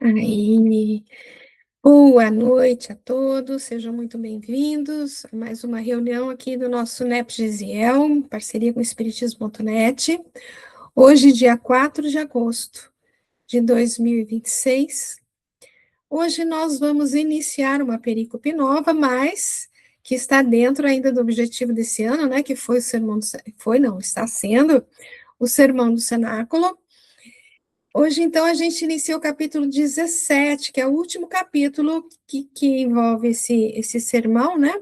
Aí, boa noite a todos, sejam muito bem-vindos a mais uma reunião aqui do nosso NEP Gisiel, em parceria com o Espiritismo.net. Hoje, dia 4 de agosto de 2026. Hoje nós vamos iniciar uma perícope nova, mas que está dentro ainda do objetivo desse ano, né, que foi o sermão está sendo o sermão do cenáculo. Hoje, então, a gente inicia o capítulo 17, que é o último capítulo que envolve esse sermão, né?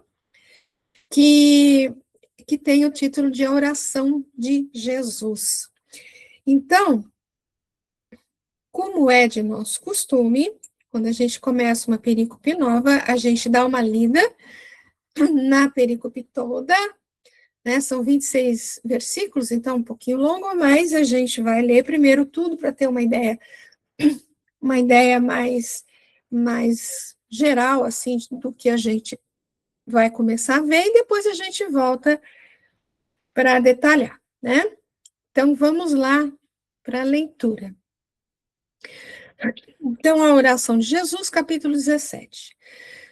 Que tem o título de A Oração de Jesus. Então, como é de nosso costume, quando a gente começa uma perícope nova, a gente dá uma lida na perícope toda, né? São 26 versículos, então um pouquinho longo, mas a gente vai ler primeiro tudo para ter uma ideia mais geral, assim, do que a gente vai começar a ver, e depois a gente volta para detalhar, né? Então, vamos lá para a leitura. Então, a oração de Jesus, capítulo 17.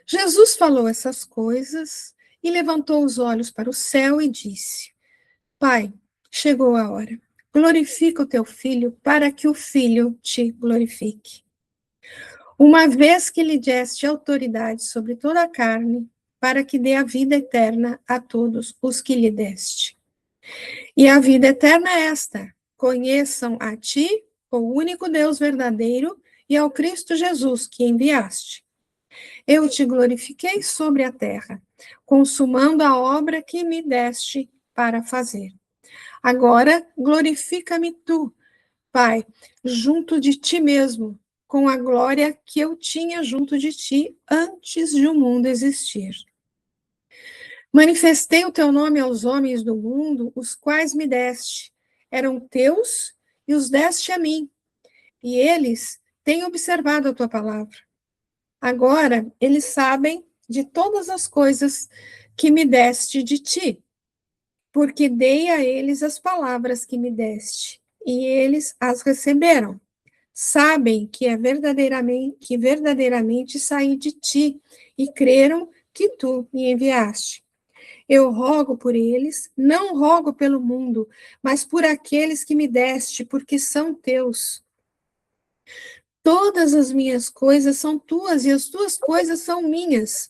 Jesus falou essas coisas e levantou os olhos para o céu e disse: Pai, chegou a hora. Glorifica o teu filho para que o filho te glorifique. Uma vez que lhe deste autoridade sobre toda a carne, para que dê a vida eterna a todos os que lhe deste. E a vida eterna é esta: conheçam a ti, o único Deus verdadeiro, e ao Cristo Jesus que enviaste. Eu te glorifiquei sobre a terra, consumando a obra que me deste para fazer. Agora glorifica-me tu, Pai, junto de ti mesmo, com a glória que eu tinha junto de ti antes de o mundo existir. Manifestei o teu nome aos homens do mundo, os quais me deste. Eram teus e os deste a mim, e eles têm observado a tua palavra. Agora eles sabem de todas as coisas que me deste de ti, porque dei a eles as palavras que me deste, e eles as receberam. Sabem que verdadeiramente saí de ti, e creram que tu me enviaste. Eu rogo por eles, não rogo pelo mundo, mas por aqueles que me deste, porque são teus. Todas as minhas coisas são tuas e as tuas coisas são minhas.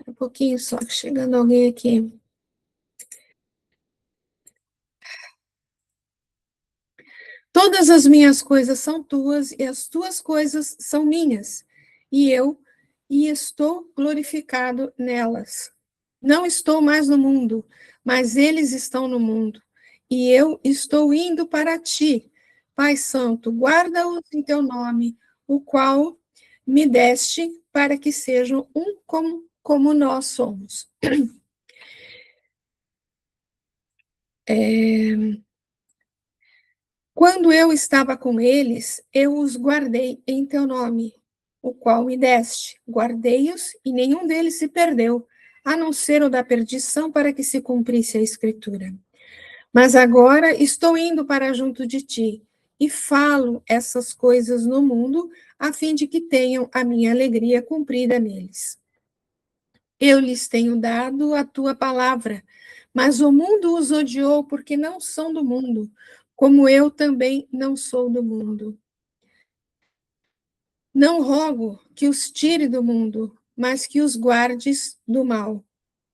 Um pouquinho só, chegando alguém aqui. Todas as minhas coisas são tuas e as tuas coisas são minhas. E estou glorificado nelas. Não estou mais no mundo, mas eles estão no mundo. E eu estou indo para ti. Pai Santo, guarda-os em teu nome, o qual me deste, para que sejam um como nós somos. Quando eu estava com eles, eu os guardei em teu nome, o qual me deste. Guardei-os e nenhum deles se perdeu, a não ser o da perdição, para que se cumprisse a Escritura. Mas agora estou indo para junto de ti, e falo essas coisas no mundo, a fim de que tenham a minha alegria cumprida neles. Eu lhes tenho dado a tua palavra, mas o mundo os odiou porque não são do mundo, como eu também não sou do mundo. Não rogo que os tire do mundo, mas que os guardes do mal.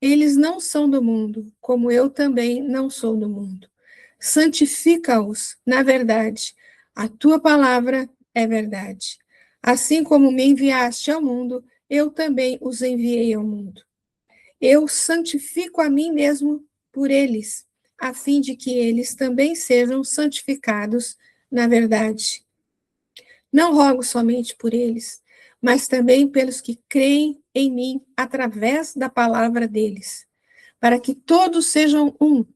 Eles não são do mundo, como eu também não sou do mundo. Santifica-os na verdade. A tua palavra é verdade. Assim como me enviaste ao mundo, eu também os enviei ao mundo. Eu santifico a mim mesmo por eles, a fim de que eles também sejam santificados na verdade. Não rogo somente por eles, mas também pelos que creem em mim através da palavra deles, para que todos sejam um,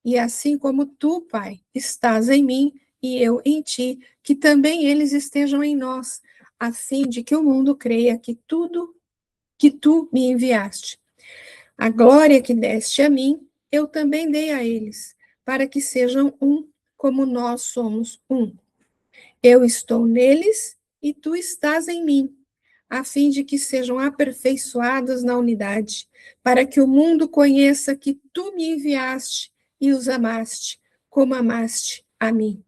e assim como tu, Pai, estás em mim e eu em ti, que também eles estejam em nós, a fim de que o mundo creia que tu me enviaste. A glória que deste a mim, eu também dei a eles, para que sejam um, como nós somos um. Eu estou neles e tu estás em mim, a fim de que sejam aperfeiçoados na unidade, para que o mundo conheça que tu me enviaste e os amaste, como amaste a mim.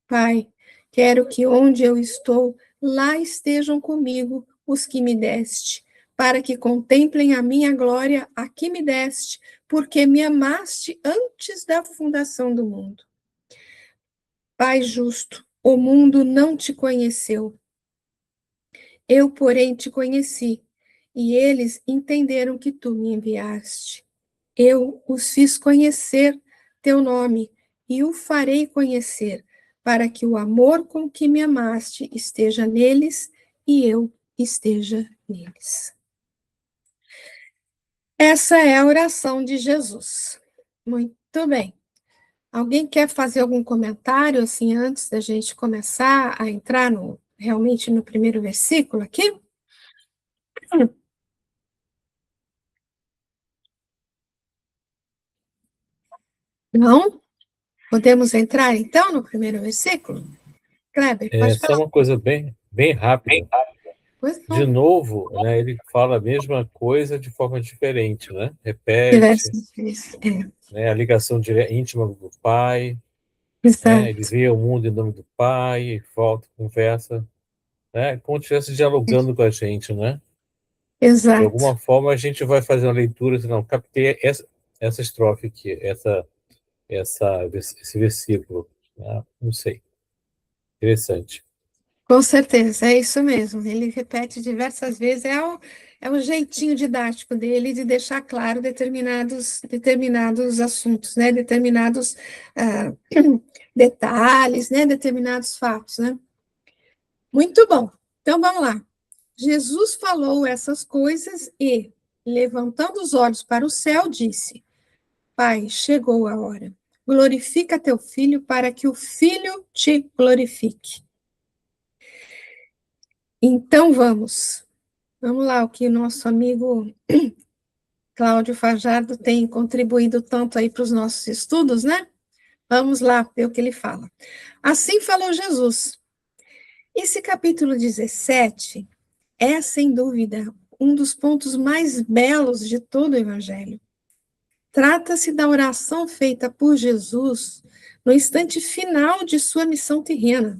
Pai, quero que onde eu estou, lá estejam comigo os que me deste, para que contemplem a minha glória, a que me deste, porque me amaste antes da fundação do mundo. Pai justo, o mundo não te conheceu. Eu, porém, te conheci, e eles entenderam que tu me enviaste. Eu os fiz conhecer teu nome, e o farei conhecer, para que o amor com que me amaste esteja neles e eu esteja neles. Essa é a oração de Jesus. Muito bem. Alguém quer fazer algum comentário, assim, antes da gente começar a entrar realmente no primeiro versículo aqui? Não? Podemos entrar, então, no primeiro versículo? Kleber, pode Só falar. uma coisa bem rápida. Pois De não. novo, né, ele fala a mesma coisa de forma diferente, né? Repete, Diversas vezes. né, a ligação íntima do pai, né? Ele Exato, vê o mundo em nome do pai, volta, conversa, né? Como se estivesse dialogando com a gente, né? De exato. alguma forma a gente vai fazer uma leitura, não, captei essa estrofe aqui, esse versículo, né? Não sei, interessante. Com certeza, é isso mesmo. Ele repete diversas vezes, é o jeitinho didático dele de deixar claro determinados assuntos, né? Determinados ah, detalhes, né? Determinados fatos, né? Muito bom. Então vamos lá. Jesus falou essas coisas e, levantando os olhos para o céu, disse: Pai, chegou a hora. Glorifica teu filho para que o filho te glorifique. Então vamos. Vamos lá, o que o nosso amigo Cláudio Fajardo tem contribuído tanto aí para os nossos estudos, né? Vamos lá ver o que ele fala. Assim falou Jesus. Esse capítulo 17 é, sem dúvida, um dos pontos mais belos de todo o Evangelho. Trata-se da oração feita por Jesus no instante final de sua missão terrena.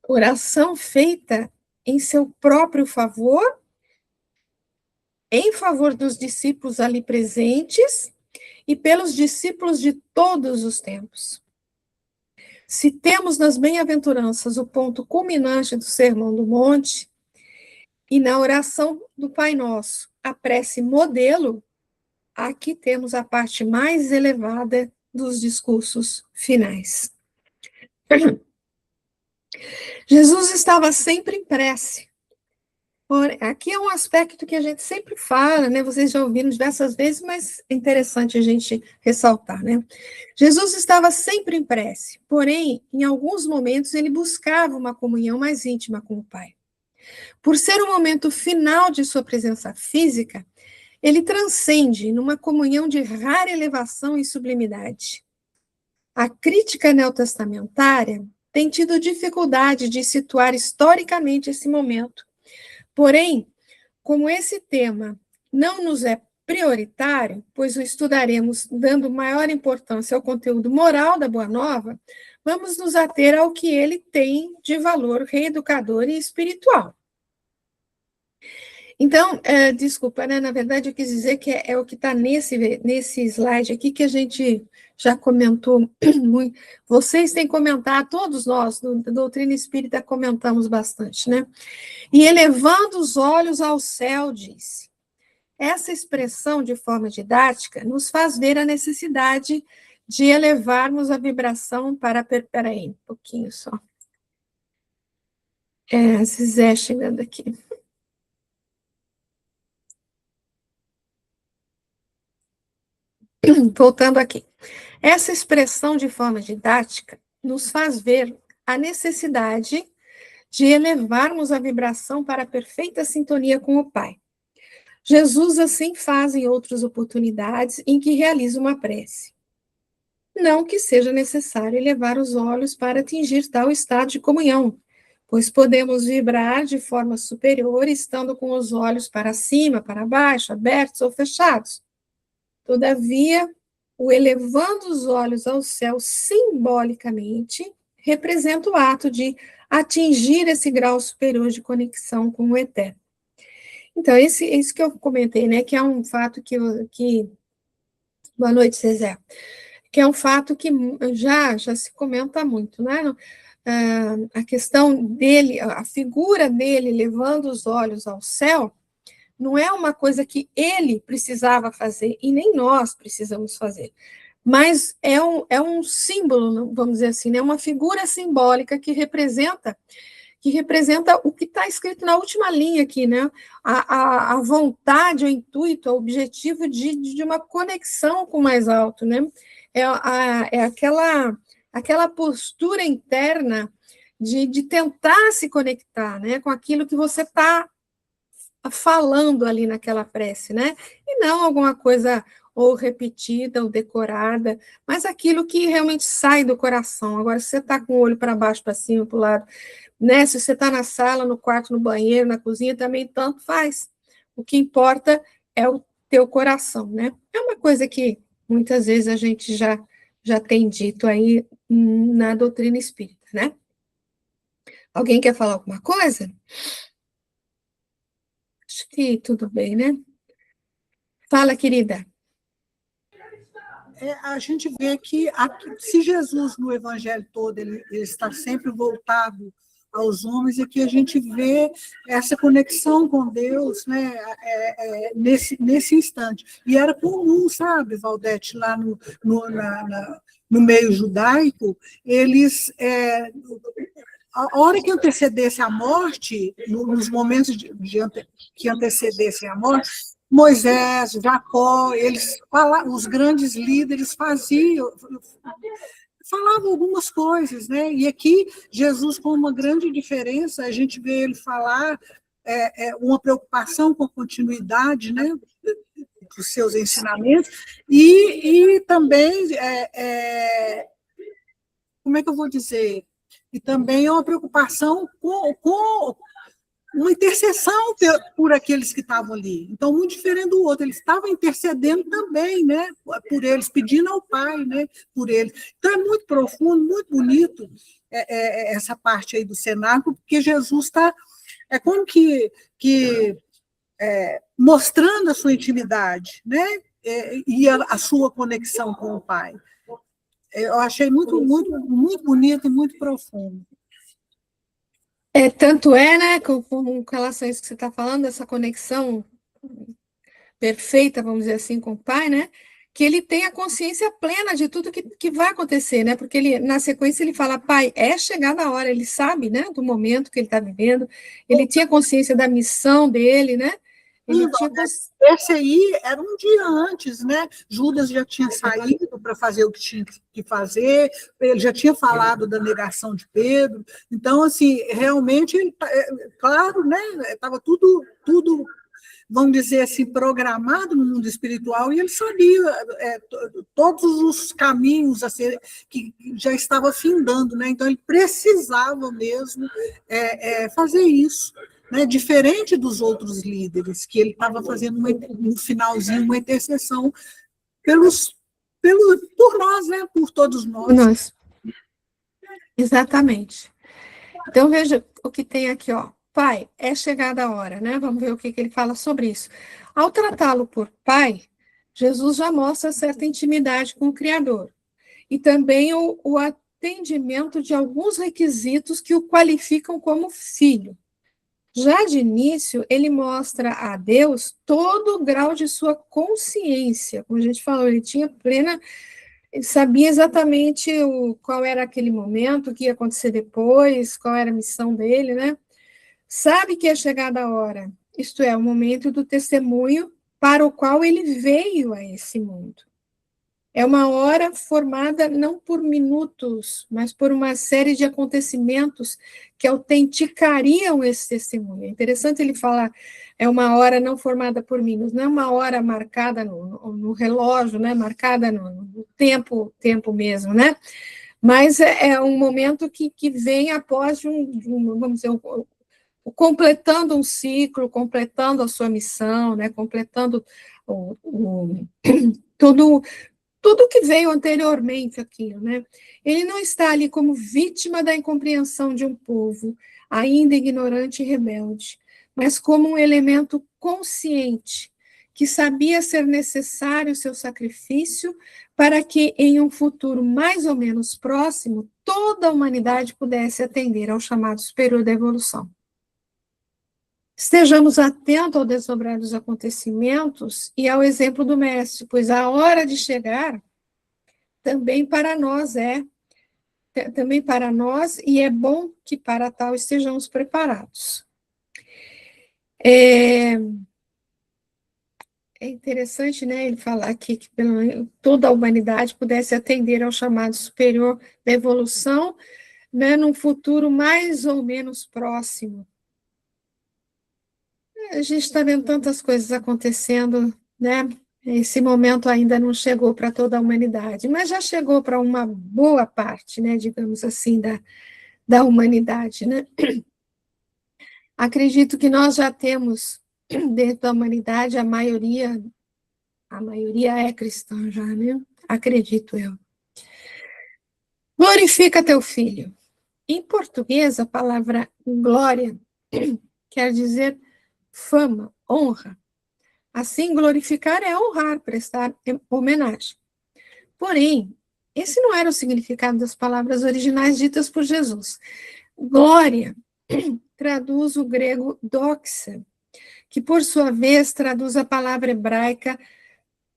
Oração feita em seu próprio favor, em favor dos discípulos ali presentes e pelos discípulos de todos os tempos. Se temos nas bem-aventuranças o ponto culminante do Sermão do Monte, e na oração do Pai Nosso, a prece modelo, aqui temos a parte mais elevada dos discursos finais. Jesus estava sempre em prece. Aqui é um aspecto que a gente sempre fala, né? Vocês já ouviram diversas vezes, mas é interessante a gente ressaltar, né? Jesus estava sempre em prece, porém, em alguns momentos, ele buscava uma comunhão mais íntima com o Pai. Por ser o momento final de sua presença física, ele transcende numa comunhão de rara elevação e sublimidade. A crítica neotestamentária tem tido dificuldade de situar historicamente esse momento. Porém, como esse tema não nos é prioritário, pois o estudaremos dando maior importância ao conteúdo moral da Boa Nova, vamos nos ater ao que ele tem de valor reeducador e espiritual. Então, desculpa, né? Na verdade, eu quis dizer que é o que está nesse slide aqui que a gente já comentou muito. Vocês têm comentado, todos nós, da doutrina espírita, comentamos bastante, né? E elevando os olhos ao céu, disse. Essa expressão, de forma didática, nos faz ver a necessidade de elevarmos a vibração para... Peraí, um pouquinho só. Zé chegando aqui. Voltando aqui. Essa expressão, de forma didática, nos faz ver a necessidade de elevarmos a vibração para a perfeita sintonia com o Pai. Jesus assim faz em outras oportunidades em que realiza uma prece. Não que seja necessário elevar os olhos para atingir tal estado de comunhão, pois podemos vibrar de forma superior, estando com os olhos para cima, para baixo, abertos ou fechados. Todavia, o elevando os olhos ao céu simbolicamente representa o ato de atingir esse grau superior de conexão com o eterno. Então, isso que eu comentei, né, que é um fato que boa noite, Cezé, que é um fato que já se comenta muito, né? A questão dele, a figura dele levando os olhos ao céu, não é uma coisa que ele precisava fazer, e nem nós precisamos fazer, mas é um símbolo, vamos dizer assim, né? Uma figura simbólica que representa o que está escrito na última linha aqui, né? A vontade, o intuito, o objetivo de uma conexão com o mais alto, né? É aquela postura interna de tentar se conectar, né? Com aquilo que você está falando ali naquela prece, né? E não alguma coisa ou repetida ou decorada, mas aquilo que realmente sai do coração. Agora, se você está com o olho para baixo, para cima, para o lado, né? Se você está na sala, no quarto, no banheiro, na cozinha, também tanto faz. O que importa é o teu coração, né? É uma coisa que muitas vezes a gente já tem dito aí na doutrina espírita, né? Alguém quer falar alguma coisa? Acho que tudo bem, né? Fala, querida. A gente vê que se Jesus, no evangelho todo, ele está sempre voltado aos homens, e que a gente vê essa conexão com Deus, né, nesse instante. E era comum, sabe, Valdete, lá no meio judaico, eles... a hora que antecedesse a morte, nos momentos que antecedessem a morte, Moisés, Jacó, os grandes líderes falavam algumas coisas, né? E aqui, Jesus, com uma grande diferença, a gente vê ele falar uma preocupação com a continuidade, né, dos seus ensinamentos, e também, como é que eu vou dizer? E também é uma preocupação com uma intercessão por aqueles que estavam ali. Então, muito diferente do outro. Ele estava intercedendo também, né, por eles, pedindo ao Pai, né, por eles. Então, é muito profundo, muito bonito essa parte aí do cenáculo, porque Jesus está... É como que mostrando a sua intimidade, né, e a sua conexão com o Pai. Eu achei muito, muito, muito bonito e muito profundo. Tanto né, com relação a isso que você está falando, essa conexão perfeita, vamos dizer assim, com o Pai, né, que ele tem a consciência plena de tudo que vai acontecer, né, porque ele, na sequência, ele fala, Pai, é chegada a hora, ele sabe, né, do momento que ele está vivendo, ele tinha consciência da missão dele, né, esse aí era um dia antes, né? Judas já tinha saído para fazer o que tinha que fazer, ele já tinha falado da negação de Pedro. Então, assim, realmente, claro, né? Estava tudo, vamos dizer assim, programado no mundo espiritual, e ele sabia todos os caminhos que já estava findando, né? Então, ele precisava mesmo fazer isso. Né, diferente dos outros líderes, que ele estava fazendo no finalzinho uma intercessão por nós, né, por todos nós. Exatamente. Então, veja o que tem aqui, ó. Pai, é chegada a hora, né? Vamos ver o que ele fala sobre isso. Ao tratá-lo por pai, Jesus já mostra certa intimidade com o Criador. E também o atendimento de alguns requisitos que o qualificam como filho. Já de início, ele mostra a Deus todo o grau de sua consciência. Como a gente falou, ele tinha plena... Ele sabia exatamente qual era aquele momento, o que ia acontecer depois, qual era a missão dele, né? Sabe que é chegada a hora, isto é, o momento do testemunho para o qual ele veio a esse mundo. É uma hora formada não por minutos, mas por uma série de acontecimentos que autenticariam esse testemunho. É interessante ele falar, é uma hora não formada por minutos, não é uma hora marcada no relógio, né, marcada no tempo mesmo, né? Mas é um momento que vem após vamos dizer, completando um ciclo, completando a sua missão, né, completando tudo que veio anteriormente aqui, né? Ele não está ali como vítima da incompreensão de um povo, ainda ignorante e rebelde, mas como um elemento consciente, que sabia ser necessário o seu sacrifício para que, em um futuro mais ou menos próximo, toda a humanidade pudesse atender ao chamado superior da evolução. Estejamos atentos ao desdobrar dos acontecimentos e ao exemplo do Mestre, pois a hora de chegar também para nós e é bom que para tal estejamos preparados. É interessante, né, ele falar aqui que toda a humanidade pudesse atender ao chamado superior da evolução, né, num futuro mais ou menos próximo. A gente está vendo tantas coisas acontecendo, né? Esse momento ainda não chegou para toda a humanidade, mas já chegou para uma boa parte, né, digamos assim, da humanidade, né? Acredito que nós já temos dentro da humanidade a maioria é cristã já, né? Acredito eu. Glorifica teu filho. Em português, a palavra glória quer dizer fama, honra. Assim, glorificar é honrar, prestar homenagem. Porém, esse não era o significado das palavras originais ditas por Jesus. Glória traduz o grego doxa, que por sua vez traduz a palavra hebraica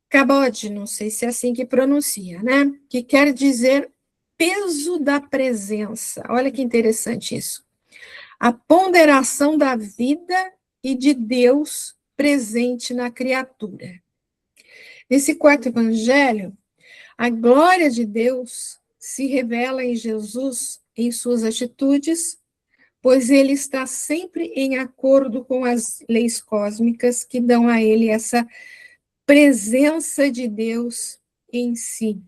kabod, não sei se é assim que pronuncia, né? Que quer dizer peso da presença. Olha que interessante isso. A ponderação da vida e de Deus presente na criatura. Nesse quarto evangelho, a glória de Deus se revela em Jesus, em suas atitudes, pois ele está sempre em acordo com as leis cósmicas que dão a ele essa presença de Deus em si.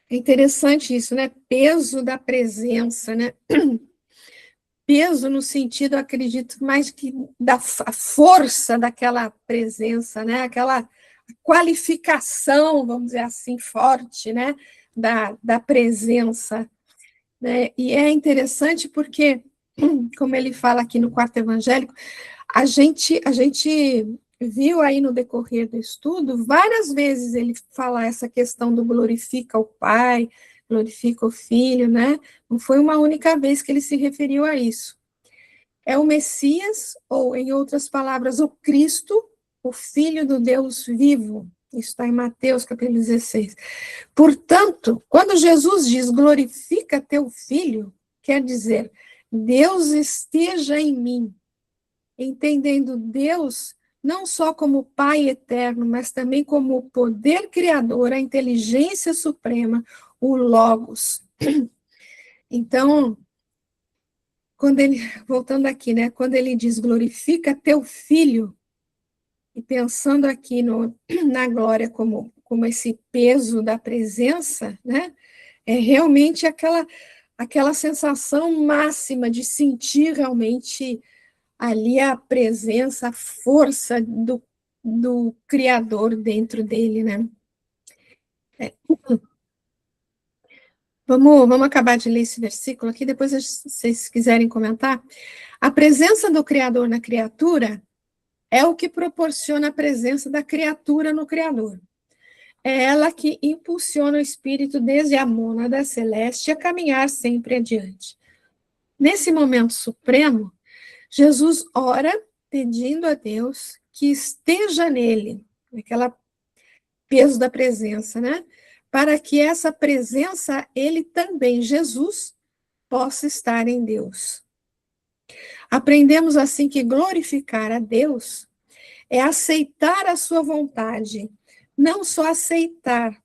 É interessante isso, né? Peso da presença, né? Peso no sentido, acredito, mais que da força daquela presença, né? Aquela qualificação, vamos dizer assim, forte, né? Da presença, né? E é interessante porque, como ele fala aqui no quarto evangélico, a gente viu aí no decorrer do estudo, várias vezes ele fala essa questão do glorifica o Pai, glorifica o Filho, né? Não foi uma única vez que ele se referiu a isso. É o Messias, ou, em outras palavras, o Cristo, o Filho do Deus vivo. Isso está em Mateus, capítulo 16. Portanto, quando Jesus diz glorifica teu Filho, quer dizer, Deus esteja em mim, entendendo Deus não só como Pai eterno, mas também como o poder criador, a inteligência suprema, o Logos. Então, voltando aqui, né, quando ele diz glorifica teu filho, e pensando aqui na glória como esse peso da presença, né, é realmente aquela sensação máxima de sentir realmente ali a presença, a força do Criador dentro dele, né. Vamos acabar de ler esse versículo aqui, depois, se vocês quiserem comentar. A presença do Criador na criatura é o que proporciona a presença da criatura no Criador. É ela que impulsiona o espírito desde a mônada celeste a caminhar sempre adiante. Nesse momento supremo, Jesus ora pedindo a Deus que esteja nele, aquela peso da presença, né? Para que essa presença, ele também, Jesus, possa estar em Deus. Aprendemos assim que glorificar a Deus é aceitar a sua vontade, não só aceitar,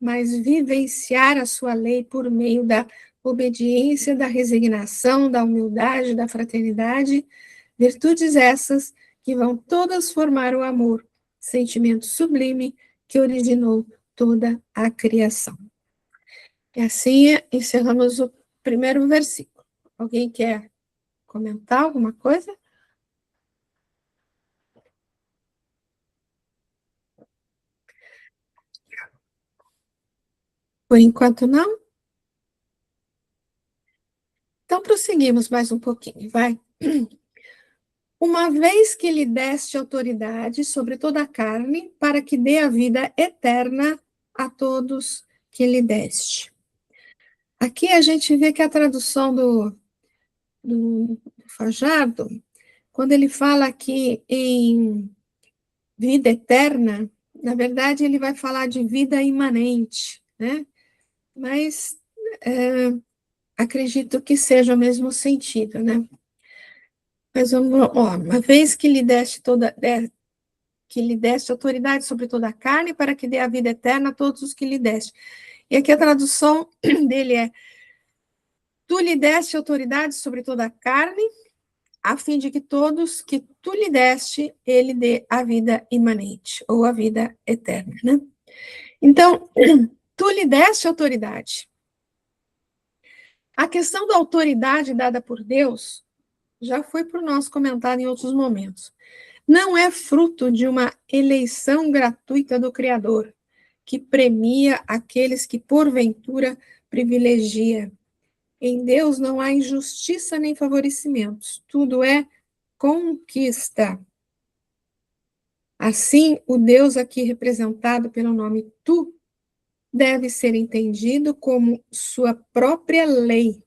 mas vivenciar a sua lei por meio da obediência, da resignação, da humildade, da fraternidade, virtudes essas que vão todas formar o amor, sentimento sublime que originou toda a criação. E assim encerramos o primeiro versículo. Alguém quer comentar alguma coisa? Por enquanto, não? Então, prosseguimos mais um pouquinho, vai. Uma vez que lhe deste autoridade sobre toda a carne, para que dê a vida eterna a todos que lhe deste. Aqui a gente vê que a tradução do Fajardo, quando ele fala aqui em vida eterna, na verdade ele vai falar de vida imanente, né? Mas acredito que seja o mesmo sentido, né? Mas vamos, ó, uma vez que lhe deste autoridade sobre toda a carne, para que dê a vida eterna a todos os que lhe deste. E aqui a tradução dele é: tu lhe deste autoridade sobre toda a carne, a fim de que todos que tu lhe deste, ele dê a vida imanente, ou a vida eterna, né? Então, tu lhe deste autoridade. A questão da autoridade dada por Deus já foi por nós comentada em outros momentos. Não é fruto de uma eleição gratuita do Criador, que premia aqueles que, porventura, privilegia. Em Deus não há injustiça nem favorecimentos, tudo é conquista. Assim, o Deus aqui representado pelo nome Tu deve ser entendido como sua própria lei,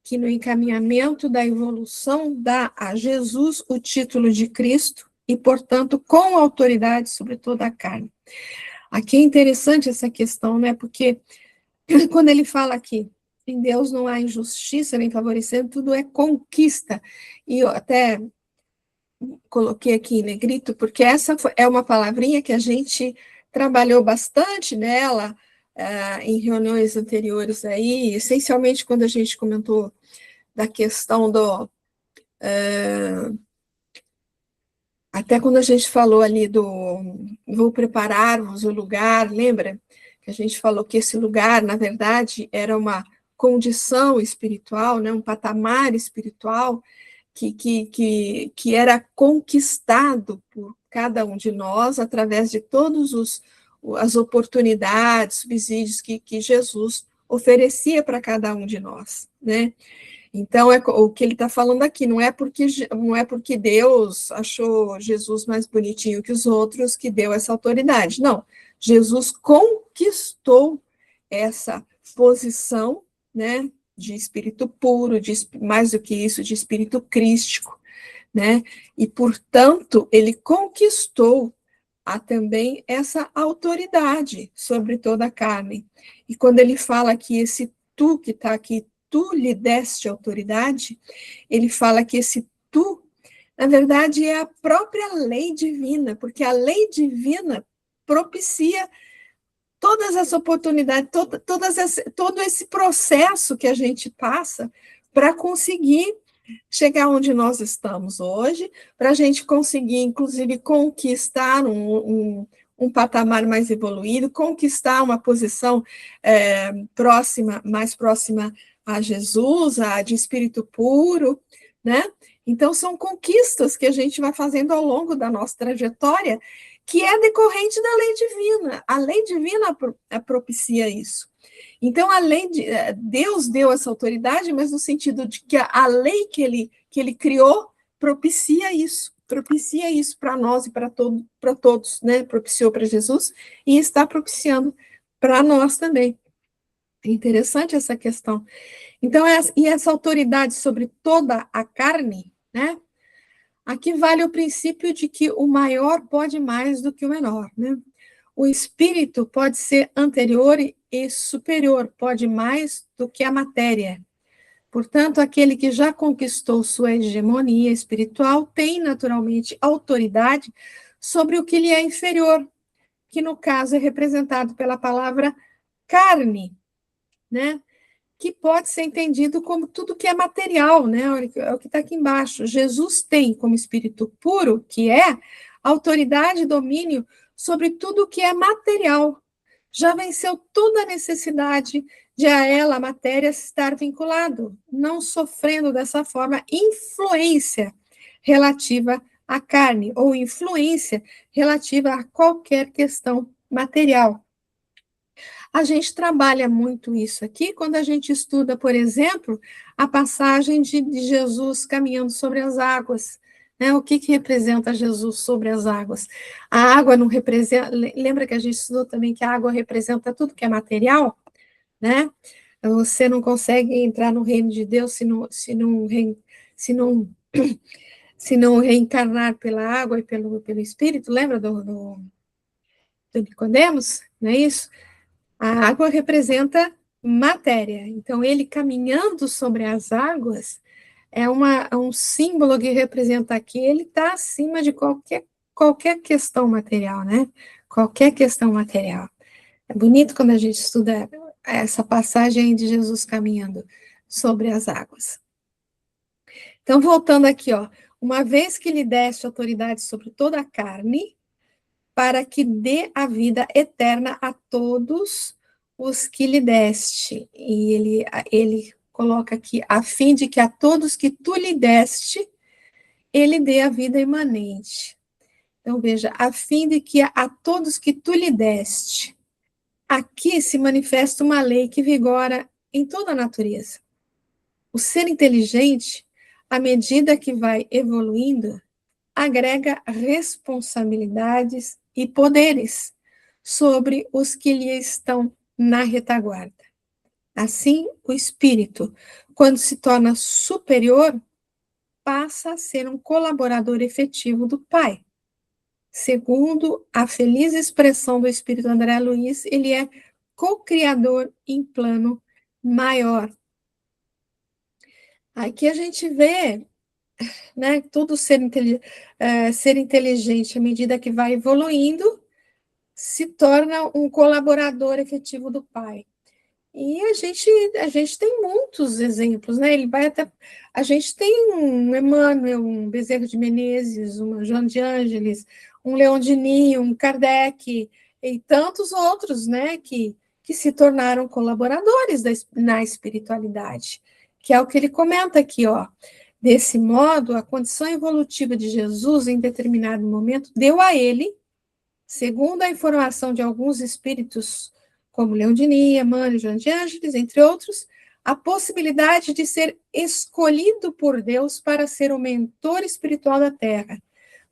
que no encaminhamento da evolução dá a Jesus o título de Cristo e, portanto, com autoridade sobre toda a carne. Aqui é interessante essa questão, né? Porque quando ele fala aqui, em Deus não há injustiça nem favorecendo, tudo é conquista. E eu até coloquei aqui em negrito, porque essa é uma palavrinha que a gente trabalhou bastante nela em reuniões anteriores aí, essencialmente quando a gente comentou da questão do... até quando a gente falou ali do vou preparar-vos o lugar, lembra? Que a gente falou que esse lugar, na verdade, era uma condição espiritual, né? Um patamar espiritual que era conquistado por cada um de nós através de todas as oportunidades, subsídios que Jesus oferecia para cada um de nós, né? Então, o que ele está falando aqui, não é porque Deus achou Jesus mais bonitinho que os outros que deu essa autoridade, não. Jesus conquistou essa posição, né, de espírito puro, mais do que isso, de espírito crístico, né, e, portanto, ele conquistou também essa autoridade sobre toda a carne. E quando ele fala que esse tu que está aqui, tu lhe deste autoridade, ele fala que esse tu, na verdade, é a própria lei divina, porque a lei divina propicia todas as oportunidades, todo esse processo que a gente passa para conseguir chegar onde nós estamos hoje, para a gente conseguir, inclusive, conquistar um patamar mais evoluído, conquistar uma posição mais próxima a Jesus, de espírito puro, né? Então, são conquistas que a gente vai fazendo ao longo da nossa trajetória, que é decorrente da lei divina. A lei divina propicia isso. Então, Deus deu essa autoridade, mas no sentido de que a lei que ele criou propicia isso para nós e para todos, né? Propiciou para Jesus e está propiciando para nós também. É interessante essa questão. Então, essa autoridade sobre toda a carne, né? Aqui vale o princípio de que o maior pode mais do que o menor, né? O espírito pode ser anterior e superior, pode mais do que a matéria. Portanto, aquele que já conquistou sua hegemonia espiritual tem, naturalmente, autoridade sobre o que lhe é inferior, que no caso é representado pela palavra carne, né? Que pode ser entendido como tudo que é material, né? É o que está aqui embaixo. Jesus tem como espírito puro, que é autoridade e domínio sobre tudo que é material. Já venceu toda a necessidade de a ela, a matéria, estar vinculado, não sofrendo dessa forma influência relativa à carne, ou influência relativa a qualquer questão material. A gente trabalha muito isso aqui quando a gente estuda, por exemplo, a passagem de Jesus caminhando sobre as águas. Né? O que representa Jesus sobre as águas? A água não representa... Lembra que a gente estudou também que a água representa tudo que é material? Né? Você não consegue entrar no reino de Deus se não reencarnar pela água e pelo Espírito. Lembra do Nicodemos? Não é isso? A água representa matéria. Então, ele caminhando sobre as águas é um símbolo que representa que ele está acima de qualquer questão material, né? Qualquer questão material. É bonito quando a gente estuda essa passagem de Jesus caminhando sobre as águas. Então, voltando aqui, ó, uma vez que lhe deste autoridade sobre toda a carne, para que dê a vida eterna a todos os que lhe deste. E ele coloca aqui, a fim de que a todos que tu lhe deste, ele dê a vida imanente. Então, veja, a fim de que a todos que tu lhe deste, aqui se manifesta uma lei que vigora em toda a natureza. O ser inteligente, à medida que vai evoluindo, agrega responsabilidades e poderes sobre os que lhe estão na retaguarda. Assim, o espírito, quando se torna superior, passa a ser um colaborador efetivo do Pai. Segundo a feliz expressão do espírito André Luiz, ele é co-criador em plano maior. Aqui a gente vê, né, todo ser inteligente, à medida que vai evoluindo, se torna um colaborador efetivo do Pai. E a gente tem muitos exemplos, né? A gente tem um Emmanuel, um Bezerra de Menezes, um João de Ângeles, um Leon Denis, um Kardec, e tantos outros, né? Que se tornaram colaboradores na espiritualidade, que é o que ele comenta aqui, ó. Desse modo, a condição evolutiva de Jesus, em determinado momento, deu a ele, segundo a informação de alguns espíritos, como Leon Denis, Emmanuel, João de Ângeles, entre outros, a possibilidade de ser escolhido por Deus para ser o mentor espiritual da Terra,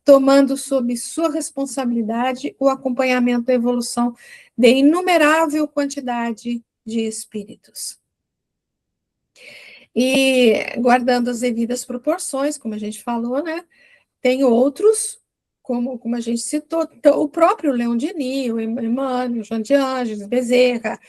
tomando sob sua responsabilidade o acompanhamento da evolução de inumerável quantidade de espíritos. E, guardando as devidas proporções, como a gente falou, né, tem outros, como a gente citou, o próprio Leon Denis, o Emmanuel, João de Ângeles, Bezerra,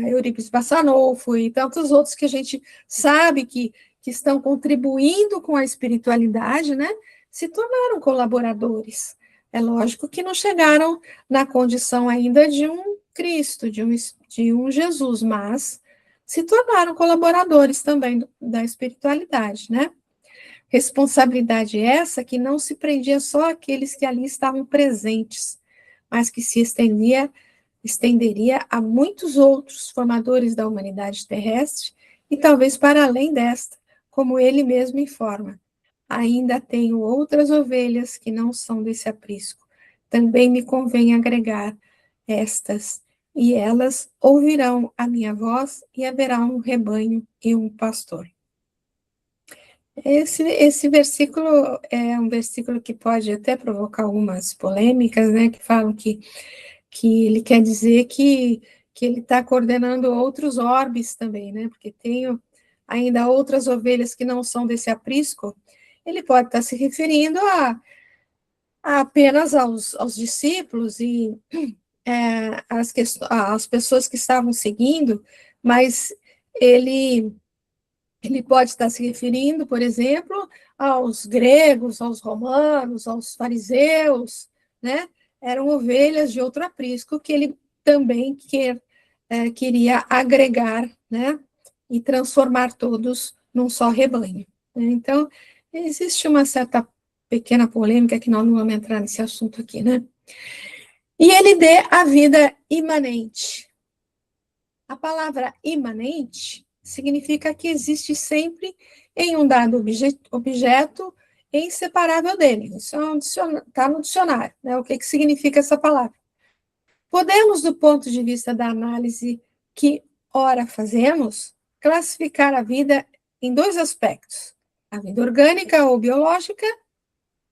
Eurípides Bassanufo e tantos outros que a gente sabe que estão contribuindo com a espiritualidade, né, se tornaram colaboradores. É lógico que não chegaram na condição ainda de um Cristo, de um Jesus, mas se tornaram colaboradores também da espiritualidade, né? Responsabilidade essa que não se prendia só àqueles que ali estavam presentes, mas que se estenderia a muitos outros formadores da humanidade terrestre e talvez para além desta, como ele mesmo informa. Ainda tenho outras ovelhas que não são desse aprisco. Também me convém agregar estas, e elas ouvirão a minha voz e haverá um rebanho e um pastor. Esse versículo é um versículo que pode até provocar algumas polêmicas, né, que falam que ele quer dizer que ele está coordenando outros orbes também, né, porque tem ainda outras ovelhas que não são desse aprisco. Ele pode estar se referindo apenas aos discípulos e às pessoas que estavam seguindo, mas ele pode estar se referindo, por exemplo, aos gregos, aos romanos, aos fariseus, né? Eram ovelhas de outro aprisco que ele também queria agregar, né? E transformar todos num só rebanho. Né? Então, existe uma certa pequena polêmica que nós não vamos entrar nesse assunto aqui, né? E ele dê a vida imanente. A palavra imanente significa que existe sempre em um dado objeto inseparável dele. Isso está no dicionário, né? O que significa essa palavra? Podemos, do ponto de vista da análise que ora fazemos, classificar a vida em dois aspectos: a vida orgânica ou biológica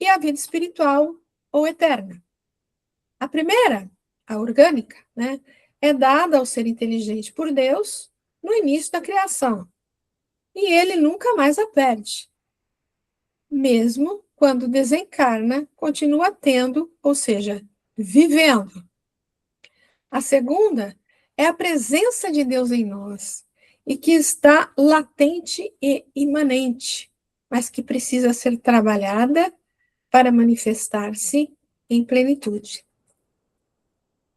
e a vida espiritual ou eterna. A primeira, a orgânica, né, é dada ao ser inteligente por Deus no início da criação, e ele nunca mais a perde. Mesmo quando desencarna, continua tendo, ou seja, vivendo. A segunda é a presença de Deus em nós, e que está latente e imanente, mas que precisa ser trabalhada para manifestar-se em plenitude.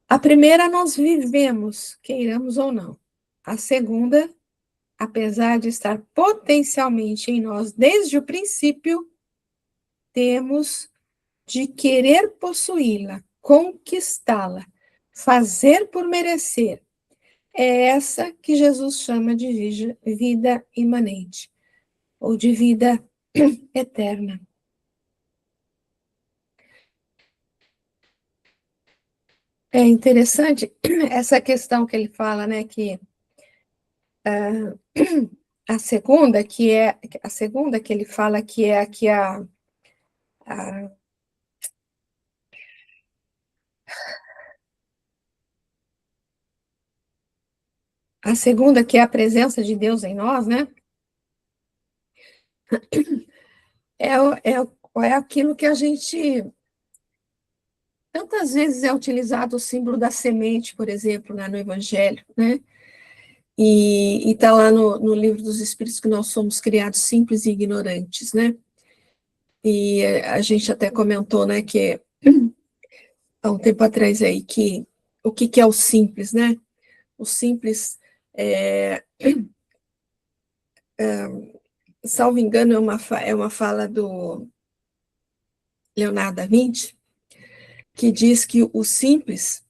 A primeira nós vivemos, queiramos ou não. A segunda, apesar de estar potencialmente em nós desde o princípio, temos de querer possuí-la, conquistá-la, fazer por merecer. É essa que Jesus chama de vida imanente, ou de vida eterna. É interessante essa questão que ele fala, né, que a segunda que ele fala que é aqui a a segunda, que é a presença de Deus em nós, né? É aquilo que a gente tantas vezes é utilizado o símbolo da semente, por exemplo, né, no Evangelho, né? E está lá no livro dos Espíritos que nós somos criados simples e ignorantes, né? E a gente até comentou, né, que há um tempo atrás aí, que o que é o simples, né? O simples, salvo engano, é uma fala do Leonardo da Vinci, que diz que o simples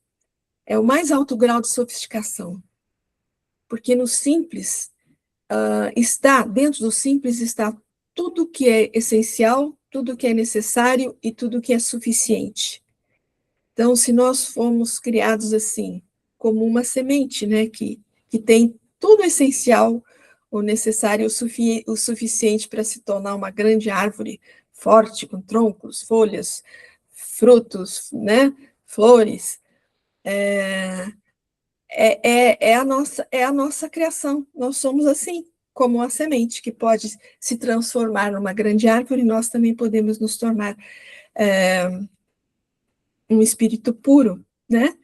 é o mais alto grau de sofisticação, porque no simples dentro do simples está tudo que é essencial, tudo que é necessário e tudo que é suficiente. Então, se nós formos criados assim, como uma semente, né, que tem tudo essencial, o necessário, o suficiente para se tornar uma grande árvore forte, com troncos, folhas, frutos, né, flores, é a nossa criação. Nós somos assim, como uma semente que pode se transformar numa grande árvore, nós também podemos nos tornar um espírito puro, né?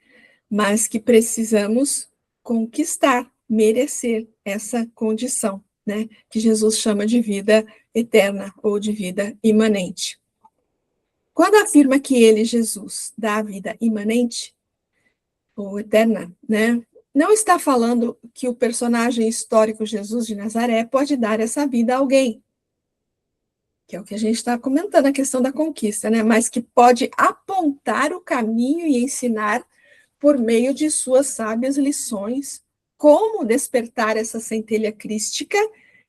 Mas que precisamos conquistar, merecer essa condição, né? Que Jesus chama de vida eterna ou de vida imanente. Quando afirma que ele, Jesus, dá a vida imanente ou eterna, né? Não está falando que o personagem histórico Jesus de Nazaré pode dar essa vida a alguém, que é o que a gente está comentando, a questão da conquista, né? Mas que pode apontar o caminho e ensinar por meio de suas sábias lições como despertar essa centelha crística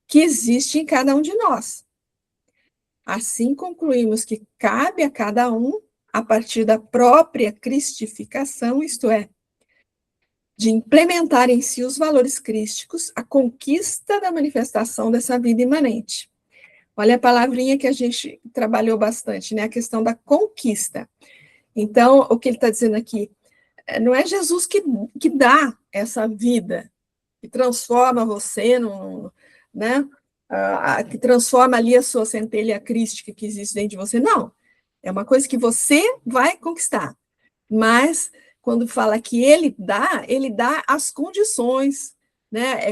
que existe em cada um de nós. Assim concluímos que cabe a cada um, a partir da própria cristificação, isto é, de implementar em si os valores crísticos, a conquista da manifestação dessa vida imanente. Olha a palavrinha que a gente trabalhou bastante, né? A questão da conquista. Então, o que ele está dizendo aqui, não é Jesus que dá essa vida, que transforma você, né? Que transforma ali a sua centelha crística que existe dentro de você. Não, é uma coisa que você vai conquistar. Mas, quando fala que ele dá as condições, né?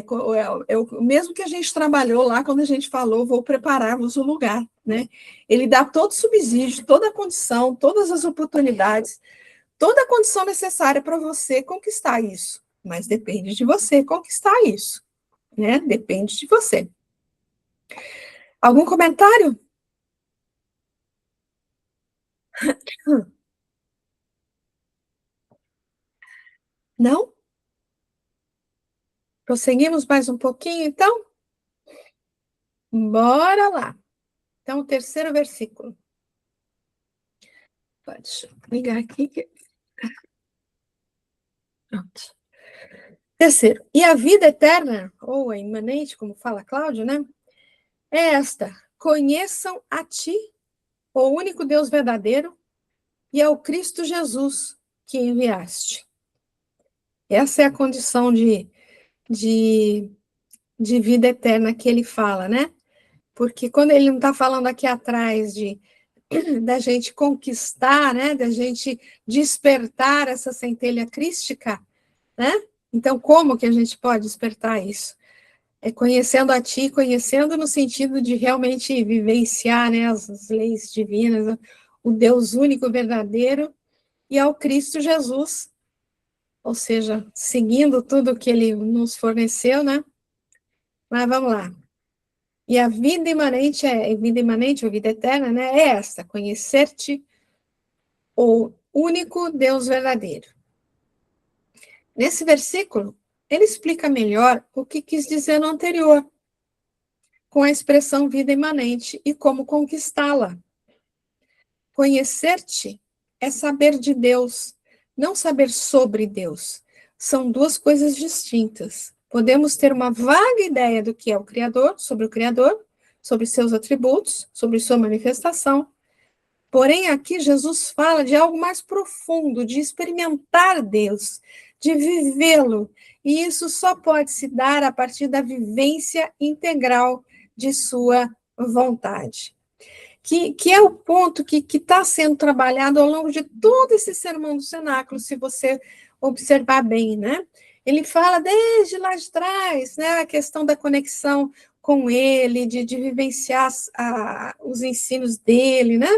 É o mesmo que a gente trabalhou lá quando a gente falou, vou preparar-vos o lugar, né? Ele dá todo o subsídio, toda a condição, todas as oportunidades, toda a condição necessária para você conquistar isso. Mas depende de você conquistar isso, né? Depende de você. Algum comentário? Não? Prosseguimos mais um pouquinho, então? Bora lá. Então, o terceiro versículo. Deixa eu ligar aqui. Pronto. Terceiro. E a vida eterna, ou a imanente, como fala Cláudio, né? É esta: conheçam a ti, o único Deus verdadeiro, e ao Cristo Jesus que enviaste. Essa é a condição de vida eterna que ele fala, né? Porque quando ele não está falando aqui atrás da gente conquistar, né? Da gente despertar essa centelha crística, né? Então, como que a gente pode despertar isso? É conhecendo a ti, conhecendo no sentido de realmente vivenciar, né, as leis divinas, o Deus único, verdadeiro, e ao Cristo Jesus, ou seja, seguindo tudo que ele nos forneceu, né? Mas vamos lá. E a vida imanente ou vida eterna, né? É esta: conhecer-te, o único Deus verdadeiro. Nesse versículo, ele explica melhor o que quis dizer no anterior, com a expressão vida imanente e como conquistá-la. Conhecer-te é saber de Deus, não saber sobre Deus. São duas coisas distintas. Podemos ter uma vaga ideia do que é o Criador, sobre seus atributos, sobre sua manifestação. Porém, aqui Jesus fala de algo mais profundo, de experimentar Deus, de vivê-lo. E isso só pode se dar a partir da vivência integral de sua vontade. Que é o ponto que está sendo trabalhado ao longo de todo esse sermão do cenáculo, se você observar bem, né? Ele fala desde lá de trás, né, a questão da conexão com ele, de vivenciar os ensinos dele, né?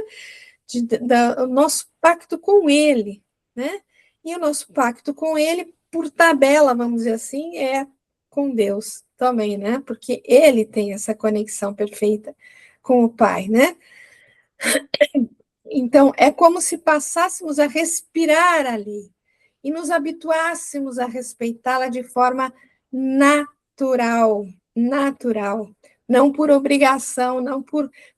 O nosso pacto com ele, né? E o nosso pacto com ele, por tabela, vamos dizer assim, é com Deus também, né? Porque ele tem essa conexão perfeita com o Pai, né? Então, é como se passássemos a respirar ali e nos habituássemos a respeitá-la de forma natural, não por obrigação, não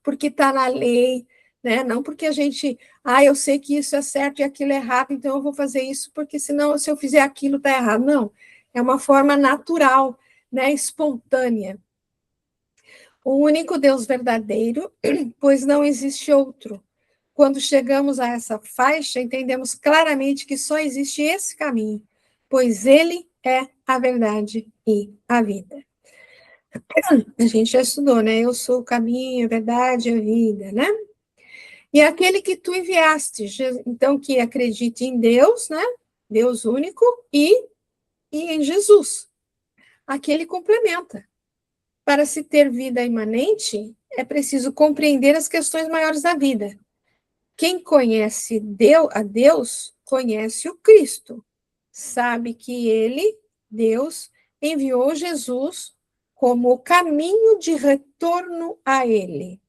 porque está na lei, né? Não porque a gente, eu sei que isso é certo e aquilo é errado, então eu vou fazer isso, porque senão, se eu fizer aquilo, está errado. Não, é uma forma natural, né? Espontânea. O único Deus verdadeiro, pois não existe outro. Quando chegamos a essa faixa, entendemos claramente que só existe esse caminho, pois ele é a verdade e a vida. A gente já estudou, né? Eu sou o caminho, a verdade e a vida, né? E aquele que tu enviaste, então, que acredite em Deus, né? Deus único, e em Jesus. Aquele complementa. Para se ter vida imanente, é preciso compreender as questões maiores da vida. Quem conhece a Deus, conhece o Cristo. Sabe que ele, Deus, enviou Jesus como o caminho de retorno a ele.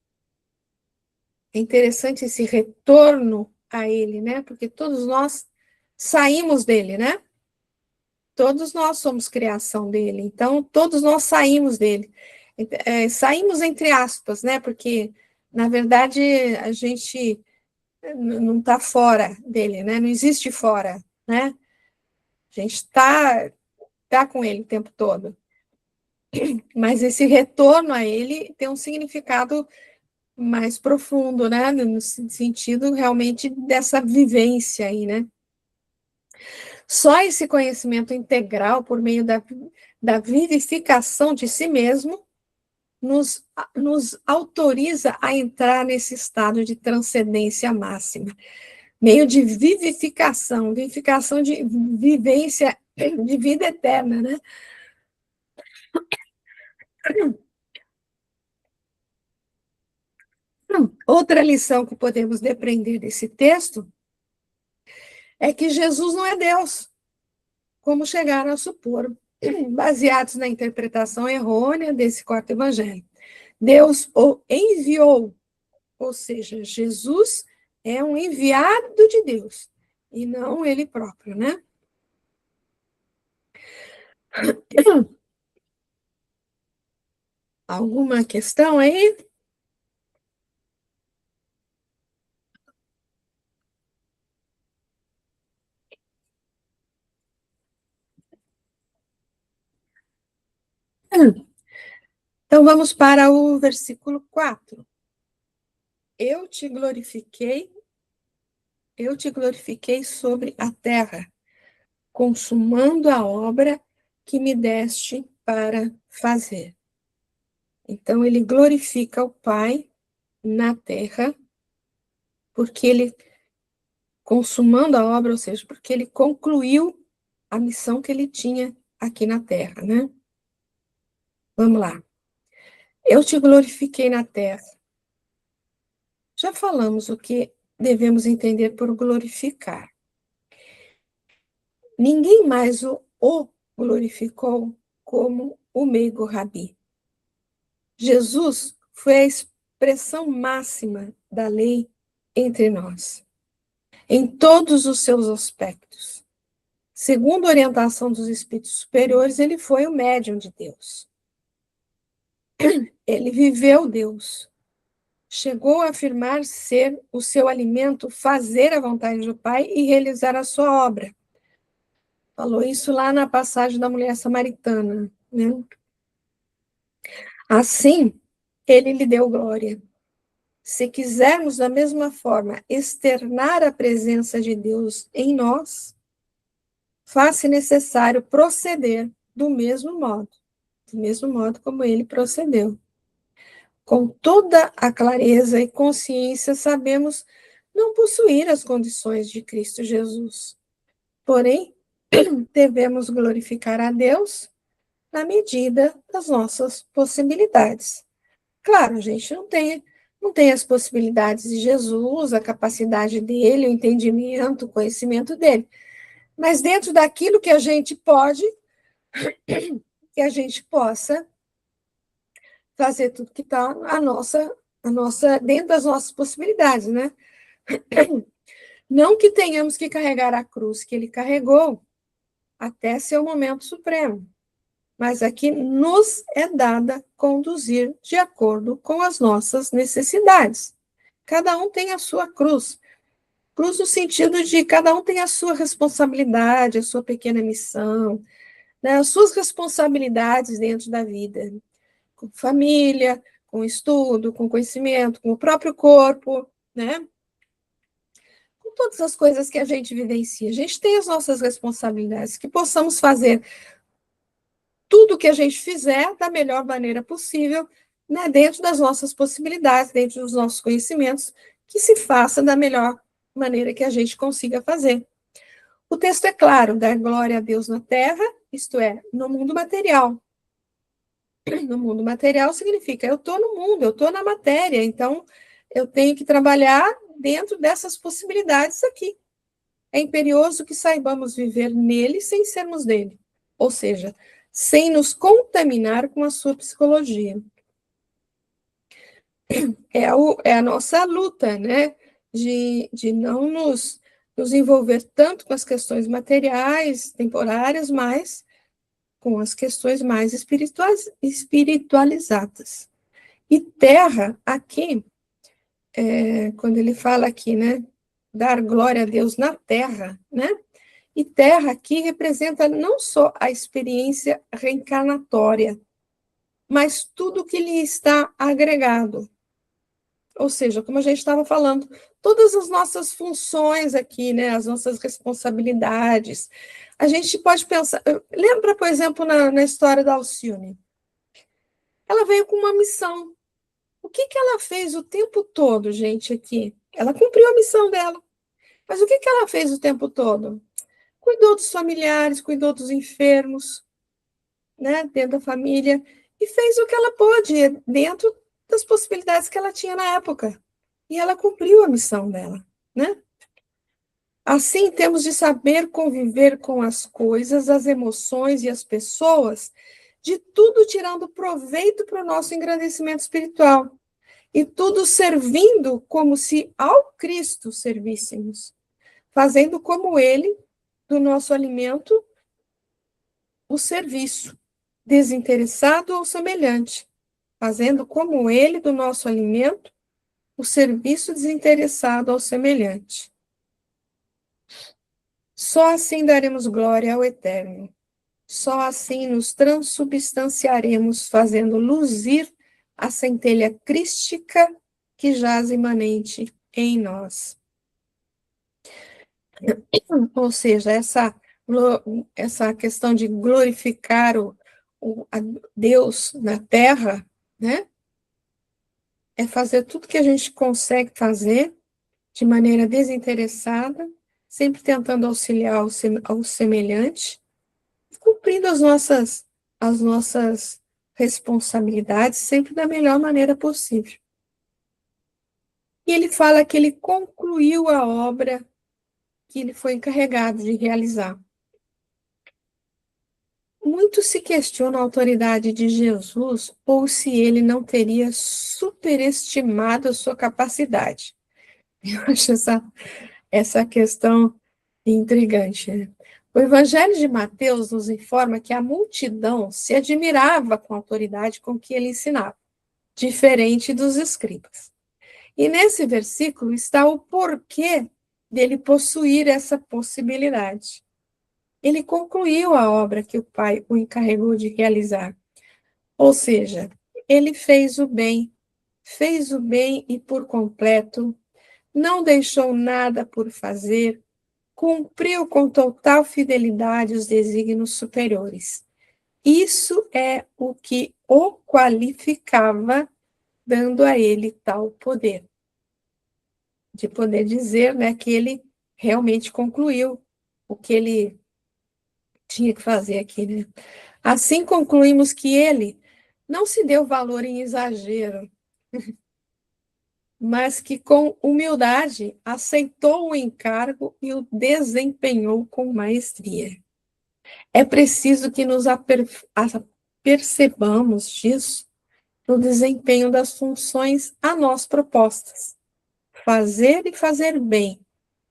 É interessante esse retorno a ele, né? Porque todos nós saímos dele, né? Todos nós somos criação dele, então todos nós saímos dele. Saímos entre aspas, né? Porque, na verdade, a gente não está fora dele, né? Não existe fora, né? A gente está com ele o tempo todo. Mas esse retorno a ele tem um significado mais profundo, né? No sentido realmente dessa vivência aí, né? Só esse conhecimento integral, por meio da vivificação de si mesmo, nos autoriza a entrar nesse estado de transcendência máxima. Meio de vivificação de vivência de vida eterna, né? Outra lição que podemos depreender desse texto é que Jesus não é Deus, como chegaram a supor, baseados na interpretação errônea desse quarto evangelho. Deus o enviou, ou seja, Jesus é um enviado de Deus, e não ele próprio, né? Alguma questão aí? Então, vamos para o versículo 4. Eu te glorifiquei sobre a terra, consumando a obra que me deste para fazer. Então, ele glorifica o Pai na terra, porque ele, consumando a obra, ou seja, porque ele concluiu a missão que ele tinha aqui na terra, né? Vamos lá. Eu te glorifiquei na terra. Já falamos o que devemos entender por glorificar. Ninguém mais o glorificou como o meigo Rabi. Jesus foi a expressão máxima da lei entre nós, em todos os seus aspectos. Segundo a orientação dos espíritos superiores, ele foi o médium de Deus. Ele viveu Deus. Chegou a afirmar ser o seu alimento, fazer a vontade do Pai e realizar a sua obra. Falou isso lá na passagem da mulher samaritana, né? Assim, ele lhe deu glória. Se quisermos, da mesma forma, externar a presença de Deus em nós, faz-se necessário proceder do mesmo modo como ele procedeu. Com toda a clareza e consciência, sabemos não possuir as condições de Cristo Jesus. Porém, devemos glorificar a Deus na medida das nossas possibilidades. Claro, a gente não tem as possibilidades de Jesus, a capacidade dele, o entendimento, o conhecimento dele. Mas dentro daquilo que a gente pode, que a gente possa fazer tudo que está dentro das nossas possibilidades, né? Não que tenhamos que carregar a cruz que ele carregou até seu momento supremo, mas aqui nos é dada conduzir de acordo com as nossas necessidades. Cada um tem a sua cruz. Cruz no sentido de cada um tem a sua responsabilidade, a sua pequena missão, né, as suas responsabilidades dentro da vida, com família, com estudo, com conhecimento, com o próprio corpo, né? Com todas as coisas que a gente vivencia. A gente tem as nossas responsabilidades, que possamos fazer tudo o que a gente fizer da melhor maneira possível, né, dentro das nossas possibilidades, dentro dos nossos conhecimentos, que se faça da melhor maneira que a gente consiga fazer. O texto é claro, dar glória a Deus na terra, isto é, no mundo material. No mundo material significa, eu estou no mundo, eu estou na matéria, então eu tenho que trabalhar dentro dessas possibilidades aqui. É imperioso que saibamos viver nele sem sermos dele, ou seja, sem nos contaminar com a sua psicologia. É a nossa luta, né, de não nos envolver tanto com as questões materiais, temporárias, mas com as questões mais espiritualizadas. E terra, aqui, quando ele fala aqui, né, dar glória a Deus na terra, né, e terra aqui representa não só a experiência reencarnatória, mas tudo que lhe está agregado. Ou seja, como a gente estava falando, todas as nossas funções aqui, né, as nossas responsabilidades. A gente pode pensar, lembra, por exemplo, na história da Alcione? Ela veio com uma missão. O que ela fez o tempo todo, gente, aqui? Ela cumpriu a missão dela. Mas o que ela fez o tempo todo? Cuidou dos familiares, cuidou dos enfermos, né, dentro da família, e fez o que ela pôde, dentro das possibilidades que ela tinha na época. E ela cumpriu a missão dela, né? Assim, temos de saber conviver com as coisas, as emoções e as pessoas, de tudo tirando proveito para o nosso engrandecimento espiritual. E tudo servindo como se ao Cristo servíssemos, fazendo como ele, do nosso alimento, o serviço, desinteressado ou semelhante. fazendo como ele do nosso alimento o serviço desinteressado ao semelhante. Só assim daremos glória ao Eterno. Só assim nos transubstanciaremos, fazendo luzir a centelha crística que jaz imanente em nós. Ou seja, essa questão de glorificar a Deus na terra, né? É fazer tudo que a gente consegue fazer de maneira desinteressada, sempre tentando auxiliar ao semelhante, cumprindo as nossas responsabilidades sempre da melhor maneira possível. E ele fala que ele concluiu a obra que ele foi encarregado de realizar. Muito se questiona a autoridade de Jesus ou se ele não teria superestimado a sua capacidade. Eu acho essa questão intrigante, né? O Evangelho de Mateus nos informa que a multidão se admirava com a autoridade com que ele ensinava, diferente dos escribas. E nesse versículo está o porquê dele possuir essa possibilidade. Ele concluiu a obra que o Pai o encarregou de realizar. Ou seja, ele fez o bem e por completo, não deixou nada por fazer, cumpriu com total fidelidade os desígnios superiores. Isso é o que o qualificava, dando a ele tal poder. De poder dizer, né, que ele realmente concluiu o que ele tinha que fazer aqui, né? Assim concluímos que ele não se deu valor em exagero, mas que com humildade aceitou o encargo e o desempenhou com maestria. É preciso que nos percebamos disso no desempenho das funções a nós propostas. Fazer e fazer bem,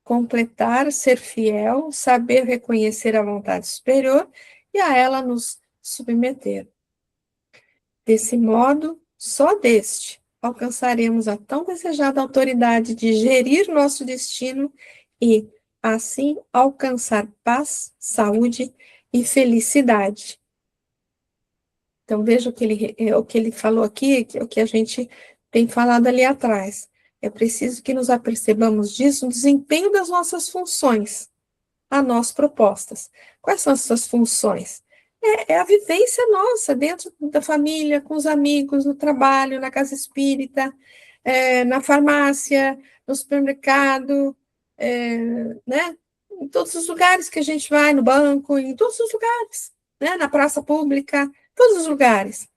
completar, ser fiel, saber reconhecer a vontade superior e a ela nos submeter. Desse modo, só deste, alcançaremos a tão desejada autoridade de gerir nosso destino e, assim, alcançar paz, saúde e felicidade. Então, veja o que ele falou aqui, o que a gente tem falado ali atrás. É preciso que nos apercebamos disso no desempenho das nossas funções, a nós propostas. Quais são essas funções? É a vivência nossa, dentro da família, com os amigos, no trabalho, na casa espírita, na farmácia, no supermercado, né? Em todos os lugares que a gente vai, no banco, em todos os lugares, né? Na praça pública, todos os lugares.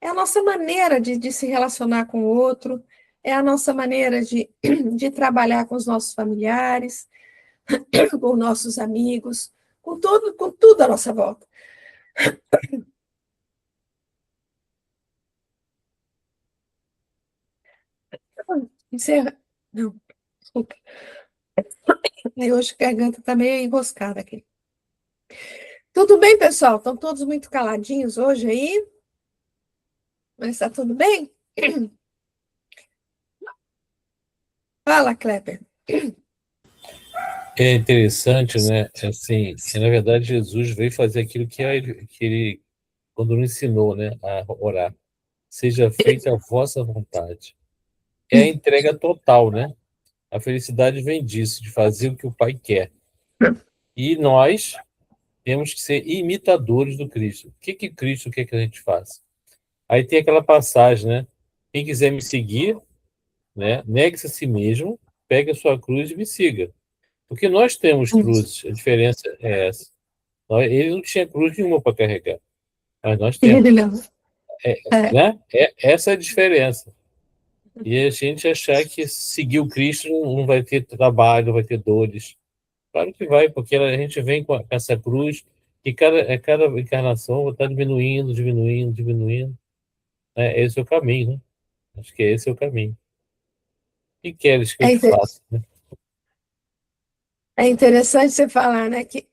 É a nossa maneira de se relacionar com o outro, é a nossa maneira de trabalhar com os nossos familiares, com nossos amigos, com tudo à nossa volta. Encerra. Não, desculpa. E hoje a garganta está meio enroscada aqui. Tudo bem, pessoal? Estão todos muito caladinhos hoje aí? Mas está tudo bem? Fala, Kleber. É interessante, né? Assim, que, na verdade, Jesus veio fazer aquilo que ele quando nos ensinou, né, a orar. Seja feita a vossa vontade. É a entrega total, né? A felicidade vem disso, de fazer o que o Pai quer. E nós temos que ser imitadores do Cristo. O que Cristo quer que a gente faça? Aí tem aquela passagem, né? Quem quiser me seguir, né, negue-se a si mesmo, pegue a sua cruz e me siga. Porque nós temos cruzes, a diferença é essa. Ele não tinha cruz nenhuma para carregar, mas nós temos. Ele não. Né? Essa é a diferença. E a gente achar que seguir o Cristo não vai ter trabalho, não vai ter dores. Claro que vai, porque a gente vem com essa cruz e cada encarnação vai estar diminuindo, diminuindo, diminuindo. Esse é o caminho, né? Acho que esse é o caminho. O que queres que eu te faça? Né? É interessante você falar, né, que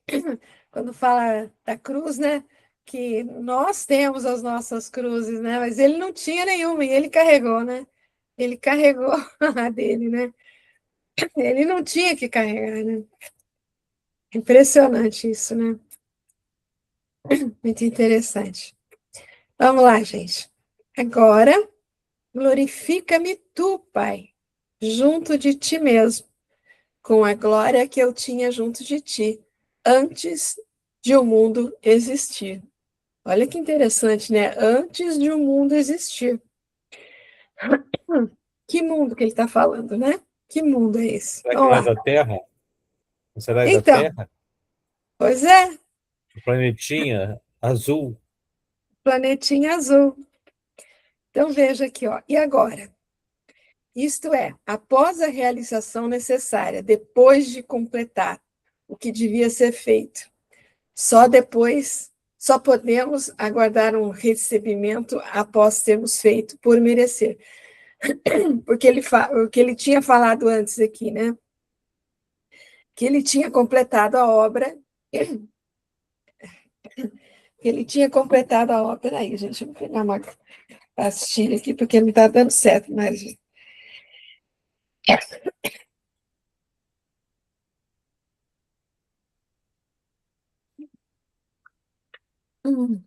quando fala da cruz, né, que nós temos as nossas cruzes, né? Mas ele não tinha nenhuma, e ele carregou, né? Ele carregou a dele, né? Ele não tinha que carregar, né? Impressionante isso, né? Muito interessante. Vamos lá, gente. Agora, glorifica-me tu, Pai, junto de ti mesmo, com a glória que eu tinha junto de ti, antes de o mundo existir. Olha que interessante, né? Antes de o mundo existir. Que mundo que ele está falando, né? Que mundo é esse? Será que Vamos não é lá. da Terra? Será que é da Então, Terra? pois é, O planetinha azul. planetinha azul. Então, veja aqui, ó. E agora? Isto é, após a realização necessária, depois de completar o que devia ser feito, só depois, só podemos aguardar um recebimento após termos feito por merecer. Porque o que ele tinha falado antes aqui, né? Que ele tinha completado a obra. Ele tinha completado a obra. Peraí, gente, eu vou pegar uma pastilha aqui, porque não está dando certo, mas. Hum.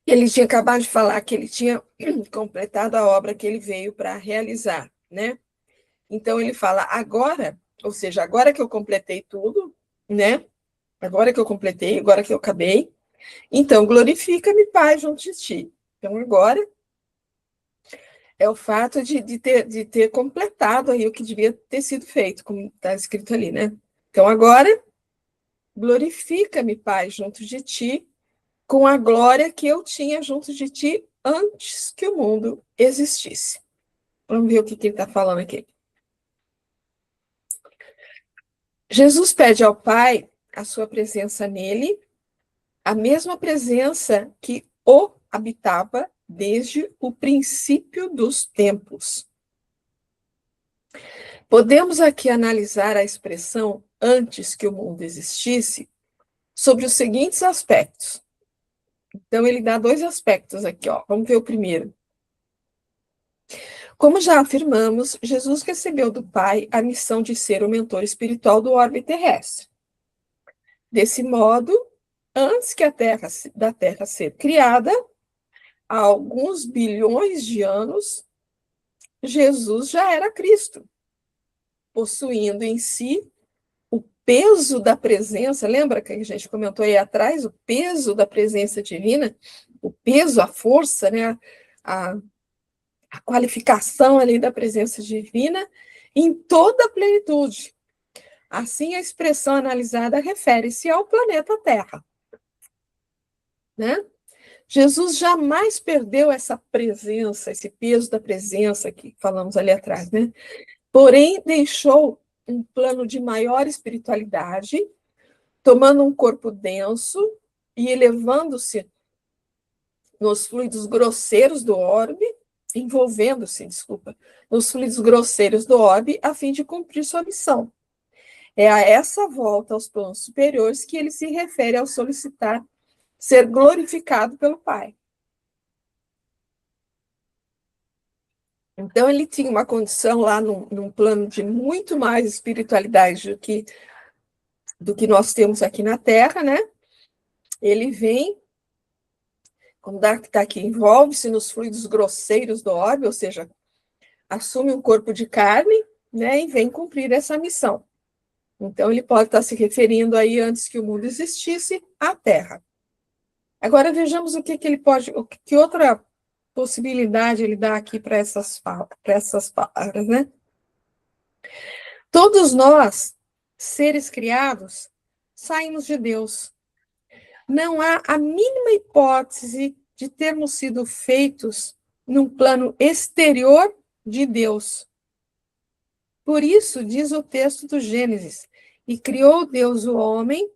Ele tinha acabado de falar que ele tinha completado a obra que ele veio para realizar, né? Então ele fala agora, ou seja, agora que eu completei tudo, né? Agora que eu completei, agora que eu acabei, então glorifica-me, Pai, junto de ti. Então agora é o fato de ter completado aí o que devia ter sido feito, como está escrito ali, né? Então agora glorifica-me, Pai, junto de ti, com a glória que eu tinha junto de ti antes que o mundo existisse. Vamos ver o que ele está falando aqui. Jesus pede ao Pai a sua presença nele, a mesma presença que o habitava desde o princípio dos tempos. Podemos aqui analisar a expressão antes que o mundo existisse sobre os seguintes aspectos. Então, ele dá dois aspectos aqui, ó. Vamos ver o primeiro. Como já afirmamos, Jesus recebeu do Pai a missão de ser o mentor espiritual do orbe terrestre. Desse modo, antes que da Terra ser criada, há alguns bilhões de anos, Jesus já era Cristo, possuindo em si o peso da presença. Lembra que a gente comentou aí atrás? O peso da presença divina, o peso, a força, né? A qualificação ali da presença divina em toda a plenitude. Assim, a expressão analisada refere-se ao planeta Terra, né? Jesus jamais perdeu essa presença, esse peso da presença que falamos ali atrás, né? Porém, deixou um plano de maior espiritualidade, tomando um corpo denso e elevando-se nos fluidos grosseiros do orbe, envolvendo-se, desculpa, nos fluidos grosseiros do orbe, a fim de cumprir sua missão. É a essa volta aos planos superiores que ele se refere ao solicitar ser glorificado pelo Pai. Então, ele tinha uma condição lá num plano de muito mais espiritualidade do que nós temos aqui na Terra, né? Ele vem, como está aqui, envolve-se nos fluidos grosseiros do orbe, ou seja, assume um corpo de carne, né? E vem cumprir essa missão. Então, ele pode estar se referindo aí, antes que o mundo existisse, à Terra. Agora, vejamos o que ele pode, que outra possibilidade ele dá aqui para essas palavras, né? Todos nós, seres criados, saímos de Deus. Não há a mínima hipótese de termos sido feitos num plano exterior de Deus. Por isso, diz o texto do Gênesis, e criou Deus o homem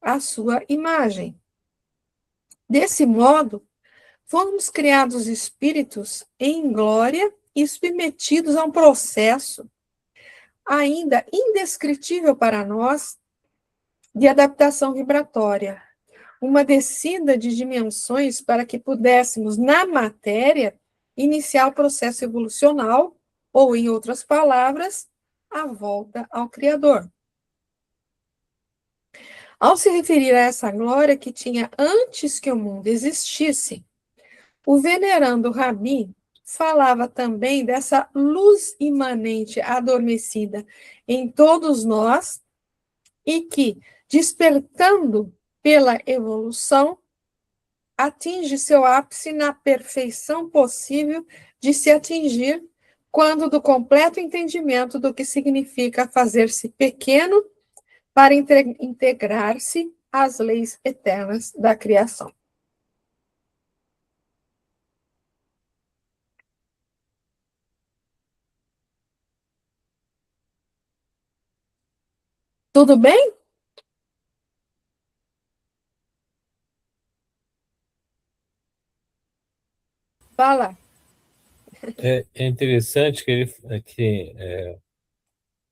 à sua imagem. Desse modo, fomos criados espíritos em glória e submetidos a um processo ainda indescritível para nós de adaptação vibratória, uma descida de dimensões para que pudéssemos, na matéria, iniciar o processo evolucional, ou, em outras palavras, a volta ao Criador. Ao se referir a essa glória que tinha antes que o mundo existisse, o venerando Rabi falava também dessa luz imanente adormecida em todos nós e que, despertando pela evolução, atinge seu ápice na perfeição possível de se atingir quando do completo entendimento do que significa fazer-se pequeno para integrar-se às leis eternas da criação. Tudo bem? Fala. É interessante que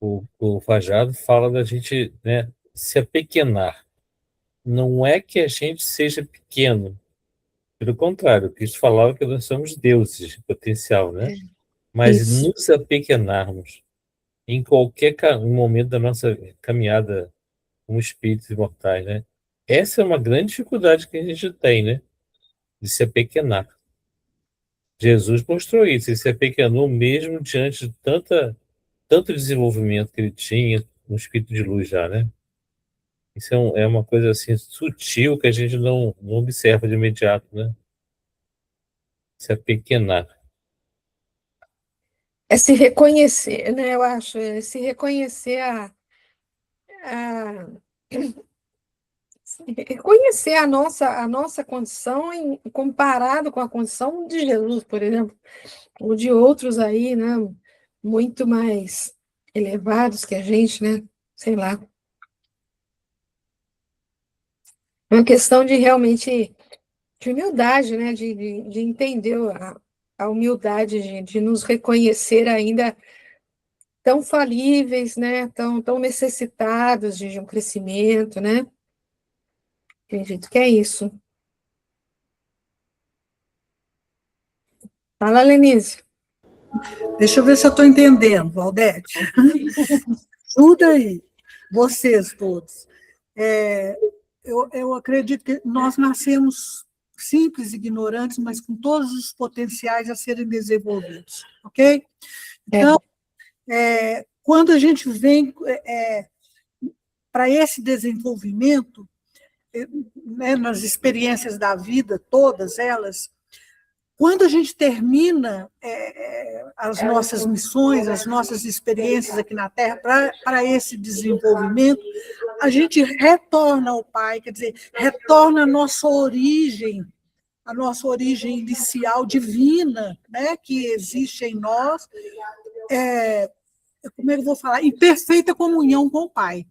o Fajado fala da gente, né, se apequenar. Não é que a gente seja pequeno, pelo contrário, o Cristo falava que nós somos deuses de potencial, né? Mas Isso. nos apequenarmos em qualquer momento da nossa caminhada como espíritos imortais, né? Essa é uma grande dificuldade que a gente tem, né? De se apequenar. Jesus mostrou isso, ele se apequenou mesmo diante de tanto desenvolvimento que ele tinha no espírito de luz já, né? Isso é uma coisa assim sutil que a gente não observa de imediato, né? Se apequenar. É se reconhecer, né? Eu acho, é se reconhecer reconhecer a nossa condição comparado com a condição de Jesus, por exemplo, ou de outros aí, né? Muito mais elevados que a gente, né? Sei lá. É uma questão de realmente de humildade, né? De entender a humildade de nos reconhecer ainda tão falíveis, né? Tão necessitados de um crescimento, né? Acredito que é isso. Fala, Lenise. Deixa eu ver se eu estou entendendo, Valdete. Ajuda aí, vocês todos. Eu acredito que nós nascemos simples, ignorantes, mas com todos os potenciais a serem desenvolvidos, ok? Então, quando a gente vem para esse desenvolvimento, né, nas experiências da vida, todas elas, quando a gente termina as nossas missões, as nossas experiências aqui na Terra para esse desenvolvimento, a gente retorna ao Pai, quer dizer, retorna à nossa origem inicial divina, né, que existe em nós, como é que eu vou falar? Em perfeita comunhão com o Pai.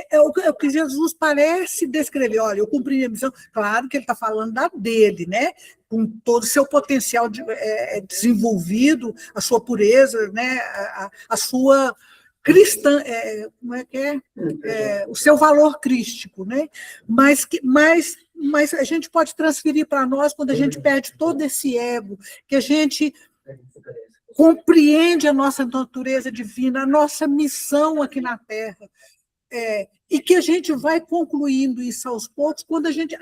É o que Jesus parece descrever. Olha, eu cumpri minha missão. Claro que ele está falando da dele, né? Com todo o seu potencial desenvolvido, a sua pureza, né? A sua cristã, como é que é? O seu valor crístico, né? Mas a gente pode transferir para nós quando a gente perde todo esse ego, que a gente compreende a nossa natureza divina, a nossa missão aqui na Terra. E que a gente vai concluindo isso aos poucos quando a gente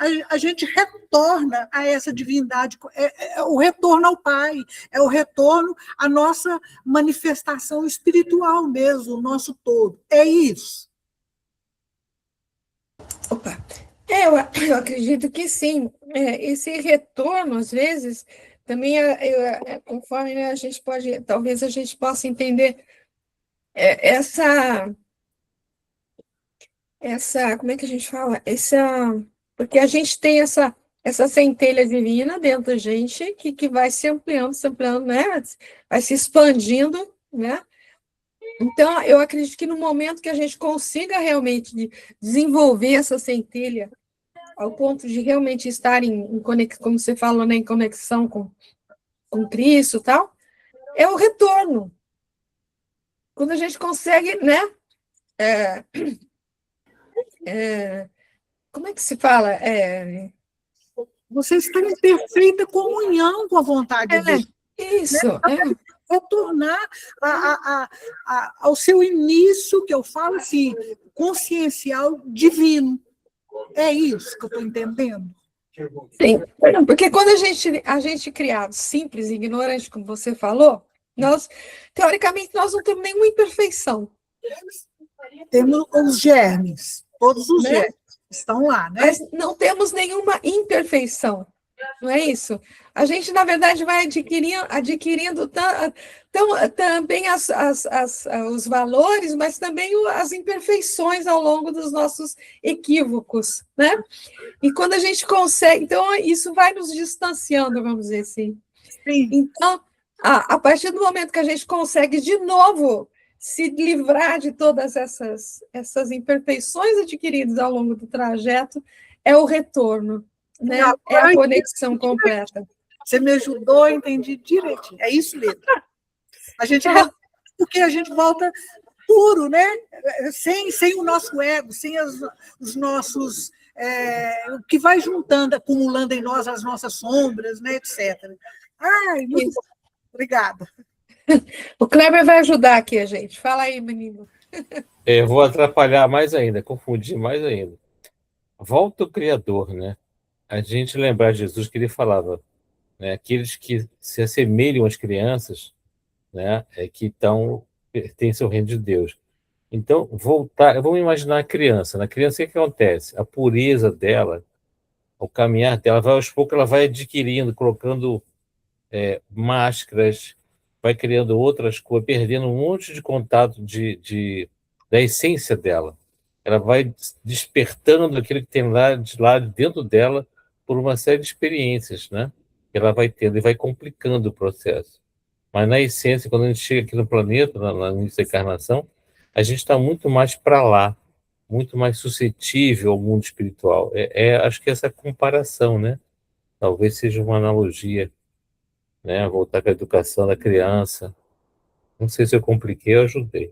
retorna a essa divindade, é o retorno ao Pai, é o retorno à nossa manifestação espiritual mesmo, o nosso todo. É isso. Opa! Eu acredito que sim. Esse retorno, às vezes, também, conforme, né, talvez a gente possa entender como é que a gente fala? Porque a gente tem essa centelha divina dentro da gente que vai se ampliando, né? Vai se expandindo, né? Então, eu acredito que no momento que a gente consiga realmente desenvolver essa centelha ao ponto de realmente estar em conexão, como você falou, né, em conexão com Cristo e tal, é o retorno. quando a gente consegue, né? Como é que se fala? Você está em perfeita comunhão com a vontade de Deus. Isso. Retornar ao seu início, que eu falo assim, consciencial divino. É isso que eu estou entendendo? Sim, porque quando a gente é criado simples e ignorante, como você falou, teoricamente, nós não temos nenhuma imperfeição. Temos os germes, todos os né? germes estão lá, né? Mas não temos nenhuma imperfeição, não é isso? A gente, na verdade, vai adquirindo também os valores, mas também as imperfeições ao longo dos nossos equívocos, né? E quando a gente consegue, então isso vai nos distanciando, vamos dizer assim. Sim. Então, a partir do momento que a gente consegue de novo se livrar de todas essas imperfeições adquiridas ao longo do trajeto, é o retorno, né? É a conexão completa. Você me ajudou, eu entendi direitinho. É isso mesmo. A gente volta, porque a gente volta puro, né? Sem o nosso ego, sem os nossos... o que vai juntando, acumulando em nós as nossas sombras, né, etc. Ai, muito bom. Obrigada. O Kleber vai ajudar aqui a gente. Fala aí, menino. Vou atrapalhar mais ainda, confundir mais ainda. Volta o Criador, né? A gente lembrar de Jesus que ele falava, né? Aqueles que se assemelham às crianças, né? Que pertencem ao reino de Deus. Então, voltar, vamos imaginar a criança. Na criança, o que acontece? A pureza dela, o caminhar dela, aos poucos, ela vai adquirindo, colocando máscaras, vai criando outras coisas, perdendo um monte de contato da essência dela. Ela vai despertando aquilo que tem lá dentro dela por uma série de experiências, né? Que ela vai tendo e vai complicando o processo. Mas, na essência, quando a gente chega aqui no planeta, no início da encarnação, a gente está muito mais para lá, muito mais suscetível ao mundo espiritual. Acho que essa comparação, né? Talvez seja uma analogia, né? Voltar para a educação da criança. Não sei se eu compliquei ou ajudei.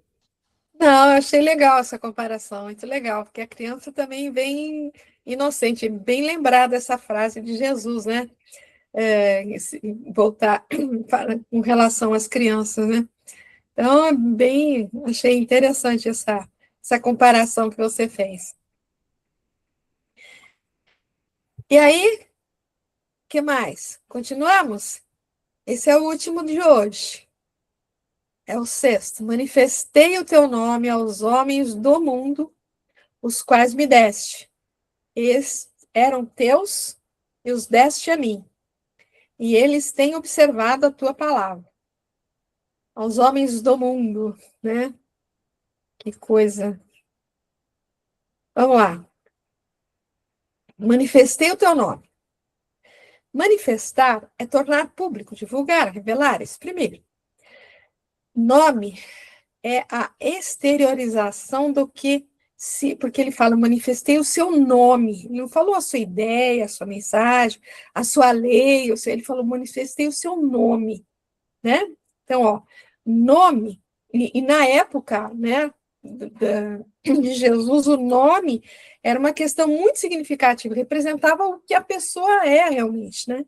Não, eu achei legal essa comparação, muito legal, porque a criança também vem inocente, bem lembrada essa frase de Jesus, né? Voltar com relação às crianças, né? Então, achei interessante essa comparação que você fez. E aí, o que mais? Continuamos? Esse é o último de hoje. É o sexto. Manifestei o teu nome aos homens do mundo, os quais me deste. Eles eram teus e os deste a mim. E eles têm observado a tua palavra. Aos homens do mundo, né? Que coisa. Vamos lá. Manifestei o teu nome. Manifestar é tornar público, divulgar, revelar, exprimir. Nome é a exteriorização do que porque ele fala, manifestei o seu nome. Ele não falou a sua ideia, a sua mensagem, a sua lei, ele falou, manifestei o seu nome, né? Então, ó, nome, e na época, né, de Jesus, o nome era uma questão muito significativa, representava o que a pessoa é realmente, né?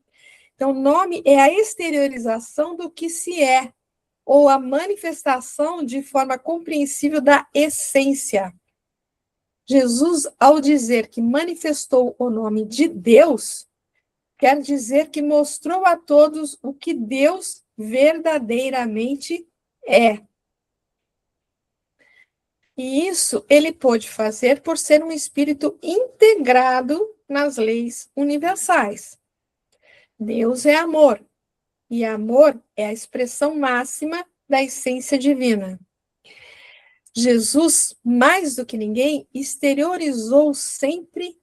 Então, nome é a exteriorização do que se é, ou a manifestação de forma compreensível da essência. Jesus, ao dizer que manifestou o nome de Deus, quer dizer que mostrou a todos o que Deus verdadeiramente é. E isso ele pôde fazer por ser um espírito integrado nas leis universais. Deus é amor, e amor é a expressão máxima da essência divina. Jesus, mais do que ninguém, exteriorizou sempre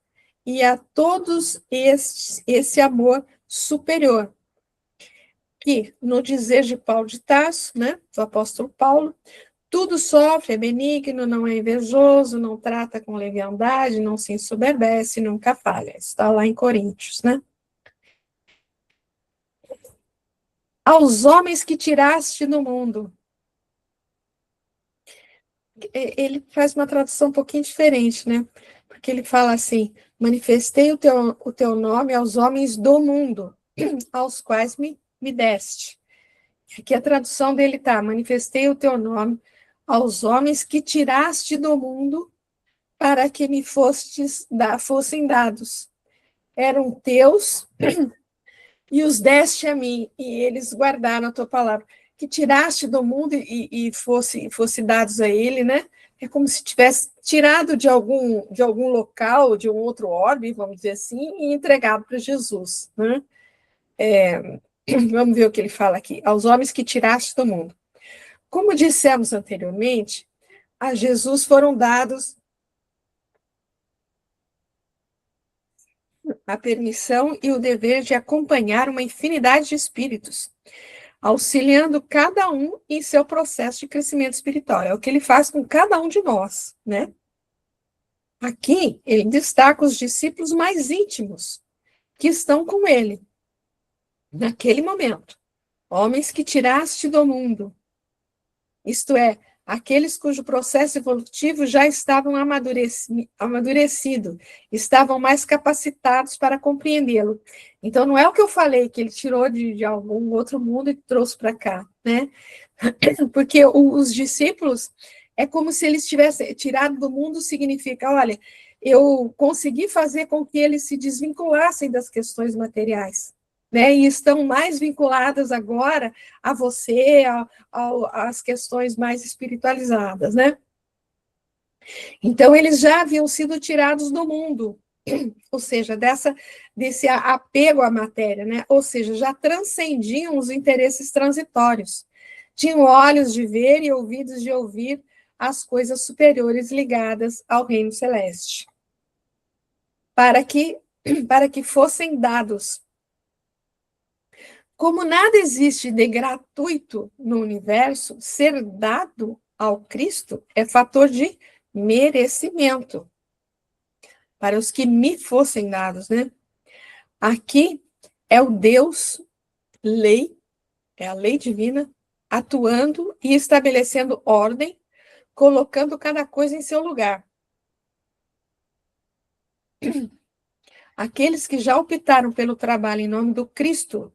e a todos esse amor superior, que, no dizer de Paulo de Tarso, né, do apóstolo Paulo, tudo sofre, é benigno, não é invejoso, não trata com leviandade, não se ensoberbece, nunca falha. Está lá em Coríntios, né? Aos homens que tiraste do mundo. ele faz uma tradução um pouquinho diferente, né? Porque ele fala assim: manifestei o teu nome aos homens do mundo, aos quais me deste. Aqui a tradução dele tá: manifestei o teu nome aos homens que tiraste do mundo para que me fossem dados. Eram teus e os deste a mim, e eles guardaram a tua palavra. Que tiraste do mundo e fosse dados a ele, né? É como se tivesse tirado de algum local, de um outro orbe, vamos dizer assim, e entregado para Jesus, né? Vamos ver o que ele fala aqui. Aos homens que tiraste do mundo. Como dissemos anteriormente, a Jesus foram dados a permissão e o dever de acompanhar uma infinidade de espíritos, auxiliando cada um em seu processo de crescimento espiritual. É o que ele faz com cada um de nós, né? Aqui, ele destaca os discípulos mais íntimos, que estão com ele, naquele momento. Homens que tiraste do mundo, isto é, aqueles cujo processo evolutivo já estavam amadurecido, estavam mais capacitados para compreendê-lo. Então, não é o que eu falei, que ele tirou de algum outro mundo e trouxe para cá, né? Porque os discípulos, é como se eles tivessem tirado do mundo, significa, olha, eu consegui fazer com que eles se desvinculassem das questões materiais, né, e estão mais vinculadas agora a você, às questões mais espiritualizadas, né? Então, eles já haviam sido tirados do mundo, ou seja, desse apego à matéria, né? Ou seja, já transcendiam os interesses transitórios. Tinham olhos de ver e ouvidos de ouvir as coisas superiores ligadas ao reino celeste. Para que fossem dados. Como nada existe de gratuito no universo, ser dado ao Cristo é fator de merecimento. Para os que me fossem dados, né? Aqui é o Deus, lei, é a lei divina, atuando e estabelecendo ordem, colocando cada coisa em seu lugar. Aqueles que já optaram pelo trabalho em nome do Cristo,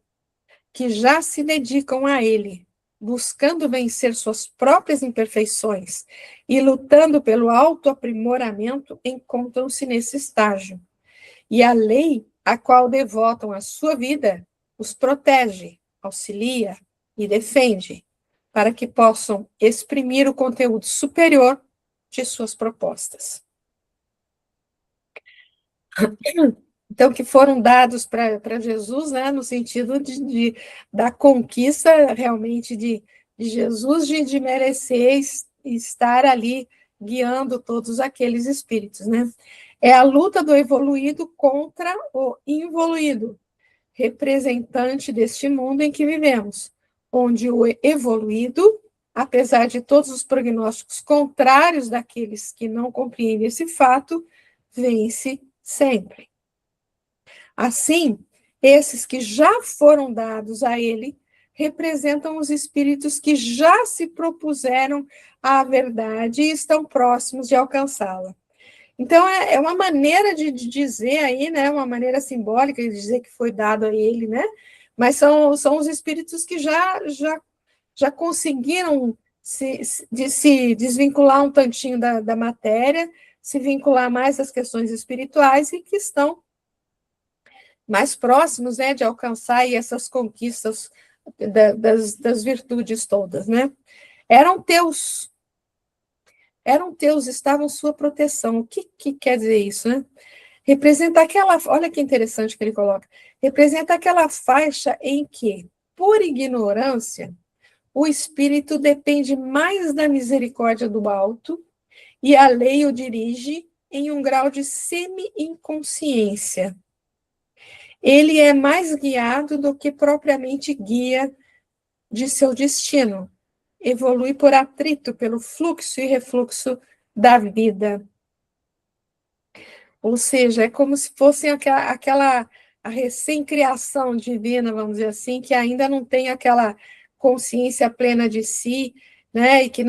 que já se dedicam a ele, buscando vencer suas próprias imperfeições e lutando pelo autoaprimoramento, encontram-se nesse estágio. E a lei a qual devotam a sua vida os protege, auxilia e defende, para que possam exprimir o conteúdo superior de suas propostas. Então, que foram dados para Jesus, né, no sentido da conquista realmente de Jesus, de merecer estar ali guiando todos aqueles espíritos, né? É a luta do evoluído contra o involuído, representante deste mundo em que vivemos, onde o evoluído, apesar de todos os prognósticos contrários daqueles que não compreendem esse fato, vence sempre. Assim, esses que já foram dados a ele representam os espíritos que já se propuseram à verdade e estão próximos de alcançá-la. Então, é uma maneira de dizer aí, né, uma maneira simbólica de dizer que foi dado a ele, né, mas são os espíritos que já conseguiram se desvincular um tantinho da matéria, se vincular mais às questões espirituais e que estão mais próximos, né, de alcançar aí essas conquistas das virtudes todas, né? Eram teus, estavam sua proteção. O que quer dizer isso, né? Representa olha que interessante que ele coloca, representa aquela faixa em que, por ignorância, o espírito depende mais da misericórdia do alto e a lei o dirige em um grau de semi-inconsciência. Ele é mais guiado do que propriamente guia de seu destino. Evolui por atrito, pelo fluxo e refluxo da vida. Ou seja, é como se fosse aquela a recém-criação divina, vamos dizer assim, que ainda não tem aquela consciência plena de si, né, e que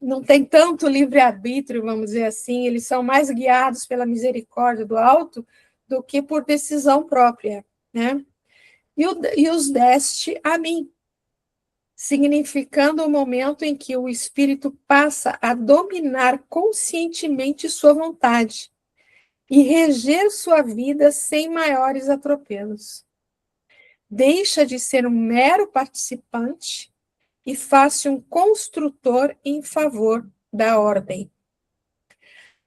não têm tanto livre-arbítrio, vamos dizer assim, eles são mais guiados pela misericórdia do alto do que por decisão própria, né? E os deste a mim, significando o momento em que o espírito passa a dominar conscientemente sua vontade e reger sua vida sem maiores atropelos. Deixa de ser um mero participante e faz-se um construtor em favor da ordem.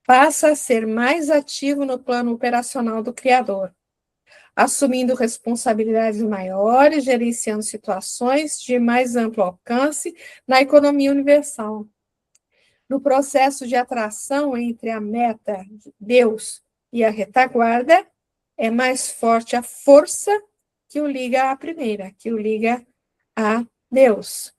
Passa a ser mais ativo no plano operacional do Criador, assumindo responsabilidades maiores, gerenciando situações de mais amplo alcance na economia universal. No processo de atração entre a meta, Deus, e a retaguarda, é mais forte a força que o liga à primeira, que o liga a Deus.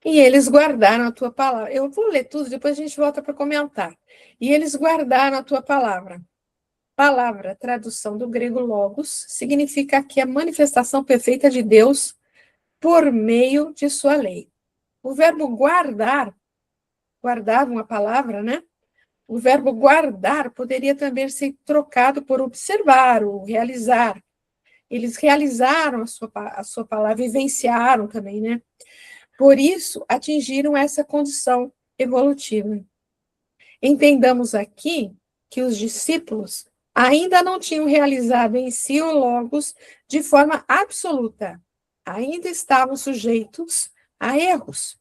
E eles guardaram a tua palavra. Eu vou ler tudo, depois a gente volta para comentar. E eles guardaram a tua palavra. Palavra, tradução do grego logos, significa aqui a manifestação perfeita de Deus por meio de sua lei. O verbo guardar, guardar uma palavra, né? O verbo guardar poderia também ser trocado por observar ou realizar. Eles realizaram a sua palavra, vivenciaram também, né? Por isso, atingiram essa condição evolutiva. Entendamos aqui que os discípulos ainda não tinham realizado em si o Logos de forma absoluta. Ainda estavam sujeitos a erros.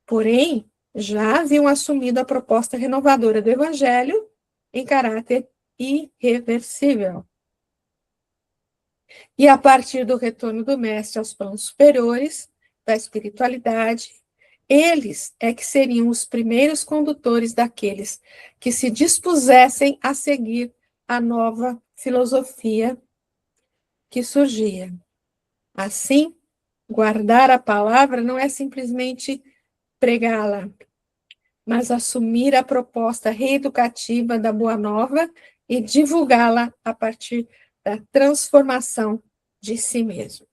Porém, já haviam assumido a proposta renovadora do Evangelho em caráter irreversível. E a partir do retorno do Mestre aos planos superiores da espiritualidade, eles é que seriam os primeiros condutores daqueles que se dispusessem a seguir a nova filosofia que surgia. Assim, guardar a palavra não é simplesmente pregá-la, mas assumir a proposta reeducativa da Boa Nova e divulgá-la a partir da transformação de si mesmo.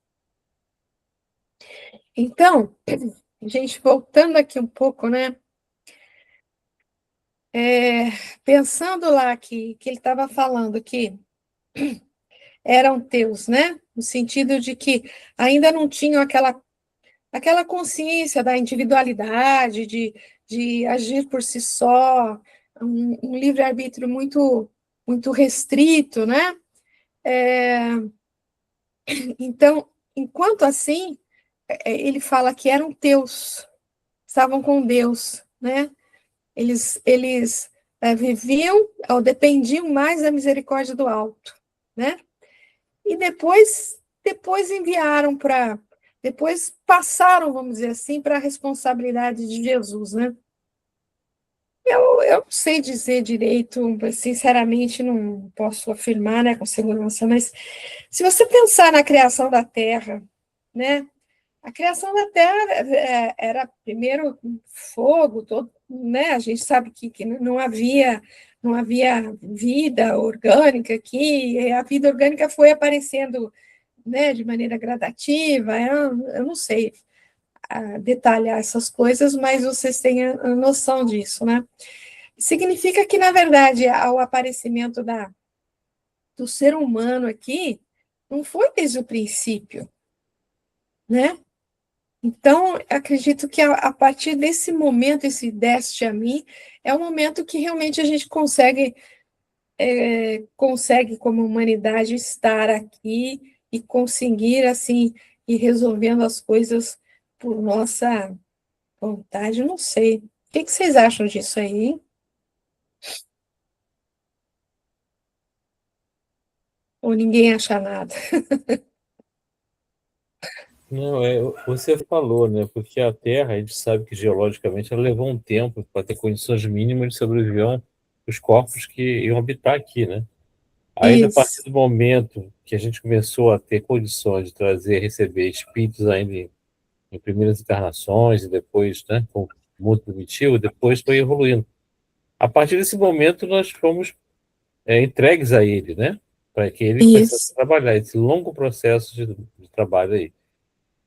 Então, gente, voltando aqui um pouco, né? Pensando lá que ele estava falando que eram teus, né? No sentido de que ainda não tinham aquela consciência da individualidade, de agir por si só, um livre-arbítrio muito restrito, né? Então, enquanto assim, ele fala que eram teus, estavam com Deus, né? Eles viviam, ou dependiam mais da misericórdia do alto, né? E depois enviaram depois passaram, vamos dizer assim, para a responsabilidade de Jesus, né? Eu não sei dizer direito, sinceramente, não posso afirmar, né, com segurança, mas se você pensar na criação da Terra, né? A criação da Terra era primeiro fogo, todo, né? A gente sabe que não havia vida orgânica aqui, e a vida orgânica foi aparecendo, né, de maneira gradativa. Eu não sei detalhar essas coisas, mas vocês têm a noção disso, né? Significa que, na verdade, ao aparecimento do ser humano aqui, não foi desde o princípio, né? Então, acredito que a partir desse momento, esse deste a mim, é o momento que realmente a gente consegue, como humanidade, estar aqui e conseguir, assim, ir resolvendo as coisas por nossa vontade. Eu não sei. O que vocês acham disso aí, hein? Ou ninguém acha nada? Não, você falou, né? Porque a Terra, a gente sabe que geologicamente ela levou um tempo para ter condições mínimas de sobreviver os corpos que iam habitar aqui, né? Aí, a partir Isso. do momento que a gente começou a ter condições de trazer, receber espíritos ainda em primeiras encarnações e depois, né, com o mundo permitiu, depois foi evoluindo. A partir desse momento, nós fomos entregues a ele, né? Para que ele começasse a Isso. trabalhar, esse longo processo de trabalho aí.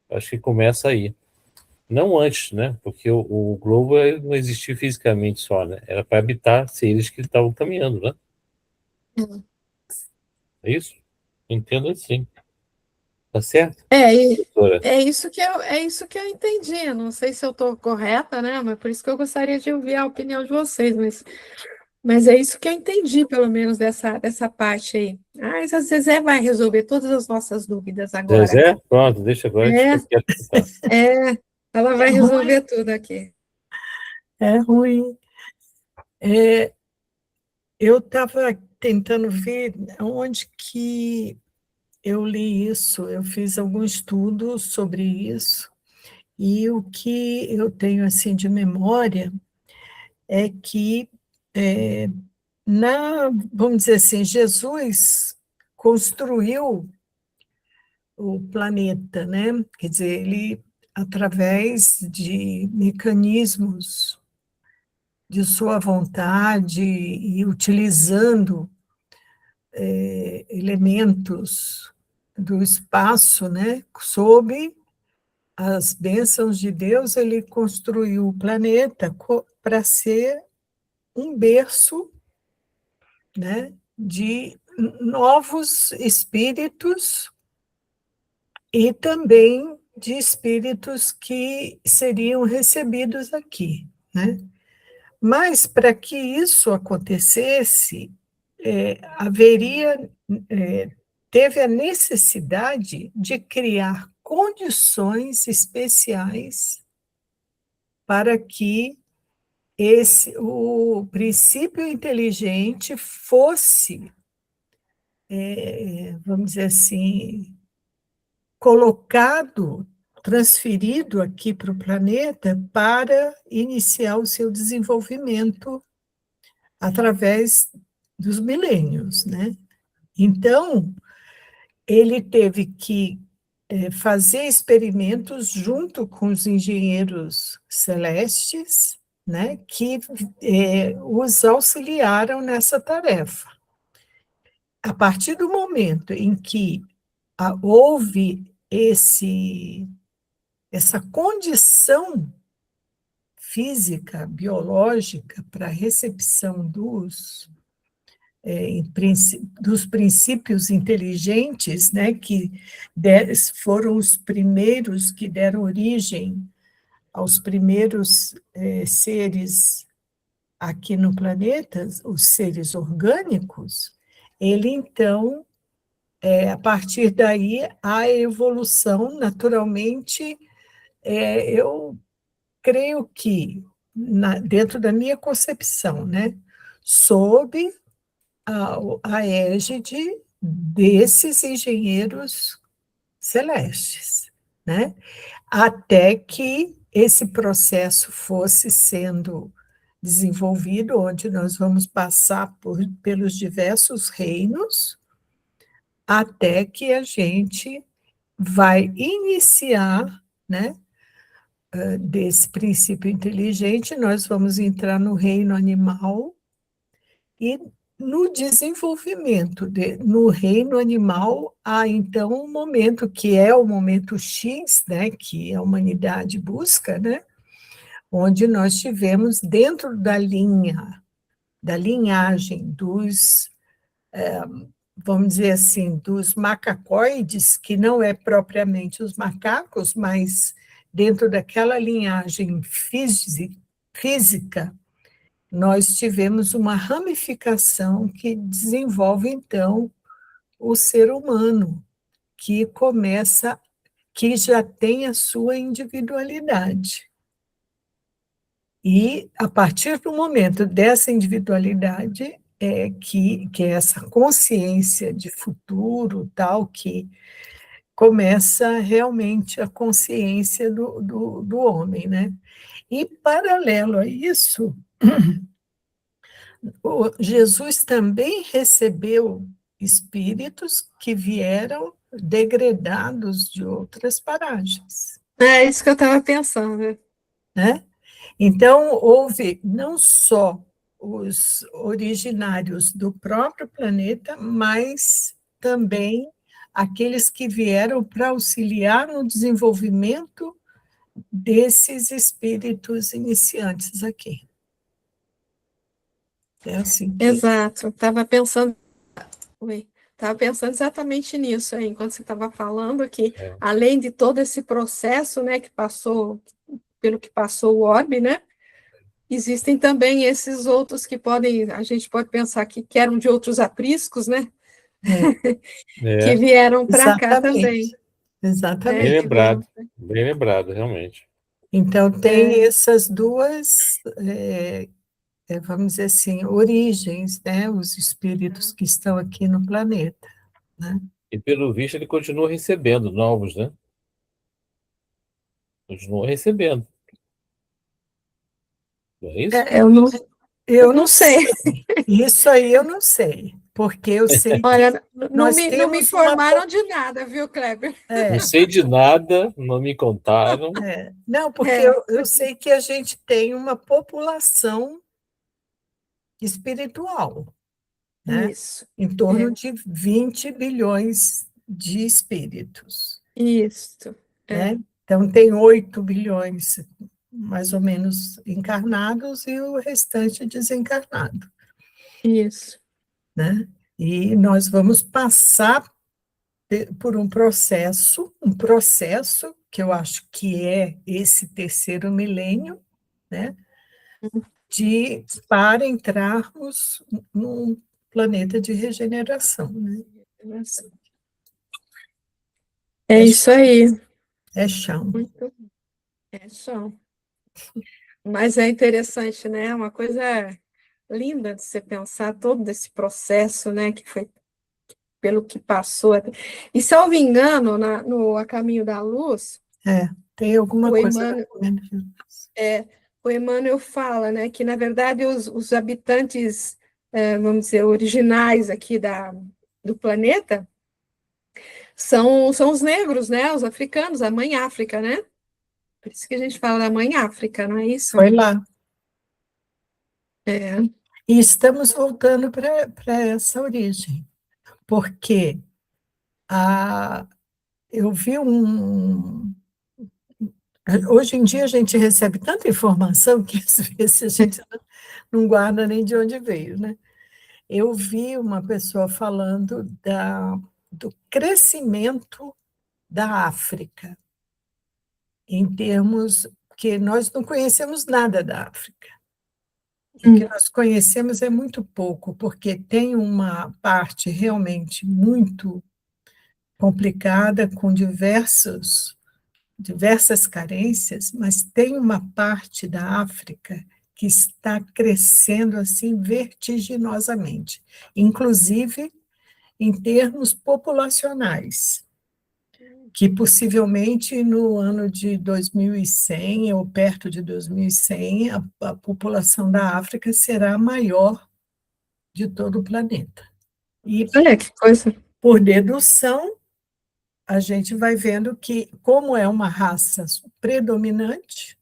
Acho que começa aí. Não antes, né? Porque o globo não existia fisicamente só, né? Era para habitar seres que estavam caminhando, né? É isso? Entendo assim. Tá certo, doutora? É isso que eu entendi. Eu não sei se eu estou correta, né? Mas por isso que eu gostaria de ouvir a opinião de vocês. Mas é isso que eu entendi, pelo menos, dessa parte aí. Ah, a Zezé vai resolver todas as nossas dúvidas agora. Zezé? Pronto, deixa agora, a gente É, fica quieto. Tá. ela É vai ruim, resolver tudo aqui. é ruim. É, eu estava tentando ver onde que eu li isso, eu fiz algum estudo sobre isso, e o que eu tenho assim de memória é que é, vamos dizer assim, Jesus construiu o planeta, né? Quer dizer, ele, através de mecanismos de sua vontade e utilizando elementos do espaço, né? Sob as bênçãos de Deus, ele construiu o planeta para ser um berço, né? De novos espíritos e também de espíritos que seriam recebidos aqui, né? Mas para que isso acontecesse, haveria, teve a necessidade de criar condições especiais para que o princípio inteligente fosse, vamos dizer assim, colocado, transferido aqui para o planeta para iniciar o seu desenvolvimento através dos milênios, né? Então, ele teve que fazer experimentos junto com os engenheiros celestes, né, que os auxiliaram nessa tarefa. A partir do momento em que houve essa condição física, biológica, para a recepção dos princípios inteligentes, né, que foram os primeiros que deram origem aos primeiros seres aqui no planeta, os seres orgânicos, ele então, a partir daí, a evolução, naturalmente, eu creio que, dentro da minha concepção, né, sob a égide desses engenheiros celestes, né? Até que esse processo fosse sendo desenvolvido, onde nós vamos passar pelos diversos reinos, até que a gente vai iniciar, né, desse princípio inteligente, nós vamos entrar no reino animal e no desenvolvimento, no reino animal, há então um momento que é o momento X, né, que a humanidade busca, né, onde nós tivemos dentro da linhagem vamos dizer assim, dos macacoides, que não é propriamente os macacos, mas dentro daquela linhagem física, nós tivemos uma ramificação que desenvolve, então, o ser humano, que já tem a sua individualidade. E, a partir do momento dessa individualidade, que é essa consciência de futuro, tal, que começa realmente a consciência do homem, né? E, paralelo a isso, Jesus também recebeu espíritos que vieram degradados de outras paragens, É isso que eu estava pensando. né? Então, houve não só os originários do próprio planeta, mas também aqueles que vieram para auxiliar no desenvolvimento desses espíritos iniciantes aqui. É assim. Exato. Estava pensando exatamente nisso aí, enquanto você estava falando que, além de todo esse processo, né, que passou, pelo que passou o orbe, né, existem também esses outros que a gente pode pensar que eram de outros apriscos, né, que vieram para cá também. Exatamente. Bem lembrado, realmente. Então, tem essas duas, vamos dizer assim, origens, né, os espíritos que estão aqui no planeta, né? E, pelo visto, ele continua recebendo novos, né? Continua recebendo. Não é isso? Eu não sei. Isso aí eu não sei, porque eu sei que Olha, não nós me temos informaram de nada, viu, Kleber? Não sei de nada, não me contaram. Não, porque eu sei que a gente tem uma população espiritual, né? Isso. Em torno de 20 bilhões de espíritos. Isso. Né? Então, tem 8 bilhões, mais ou menos, encarnados e o restante desencarnado. Isso. Né? E nós vamos passar por um processo que eu acho que é esse terceiro milênio, né? Para entrarmos num planeta de regeneração. Né? É isso aí. É chão. Muito. É chão. Mas é interessante, né? Uma coisa linda de você pensar todo esse processo, né? Que foi pelo que passou. E, salvo engano, no A Caminho da Luz, Tem alguma o coisa. o Emmanuel fala, né? Que, na verdade, os habitantes, vamos dizer, originais aqui do planeta são os negros, né? Os africanos, a mãe África, né? Por isso que a gente fala da mãe África, não é isso? Foi lá. É. E estamos voltando para essa origem, porque eu vi Hoje em dia a gente recebe tanta informação que às vezes a gente não guarda nem de onde veio, né? Eu vi uma pessoa falando do crescimento da África, em termos que nós não conhecemos nada da África. O que nós conhecemos é muito pouco, porque tem uma parte realmente muito complicada, com diversas carências, mas tem uma parte da África que está crescendo assim vertiginosamente, inclusive em termos populacionais, que possivelmente no ano de 2100 ou perto de 2100 a população da África será a maior de todo o planeta. E, Olha que coisa. por dedução, a gente vai vendo que, como é uma raça predominante,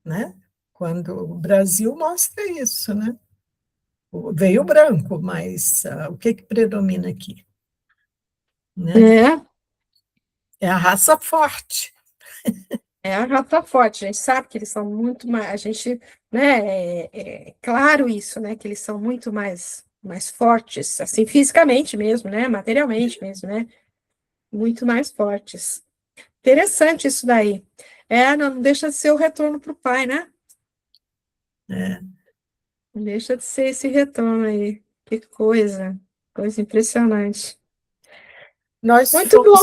né? Quando o Brasil mostra isso, né? Veio branco, mas o que predomina aqui? Né? É a raça forte. É a raça forte, a gente sabe que eles são muito mais, a gente, né, é claro isso, né, que eles são muito mais fortes, assim, fisicamente mesmo, né, materialmente mesmo, né, muito mais fortes. Interessante isso daí. Não deixa de ser o retorno para o pai, né? Não deixa de ser esse retorno aí. Que coisa impressionante. Muito bom.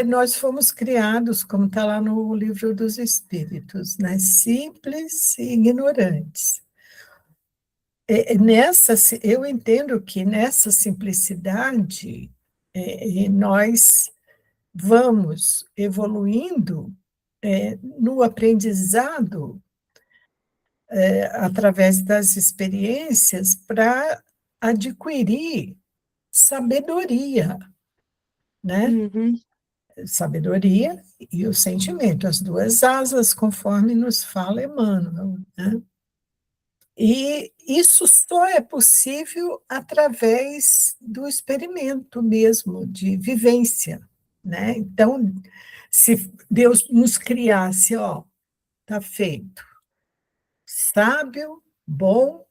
Nós fomos criados, como está lá no Livro dos Espíritos, né? Simples e ignorantes. Eu entendo que nessa simplicidade nós vamos evoluindo no aprendizado através das experiências para adquirir sabedoria, né? Uhum. Sabedoria e o sentimento, as duas asas, conforme nos fala Emmanuel, né? E isso só é possível através do experimento mesmo, de vivência, né? Então, Se Deus nos criasse, ó, tá feito, sábio, bom,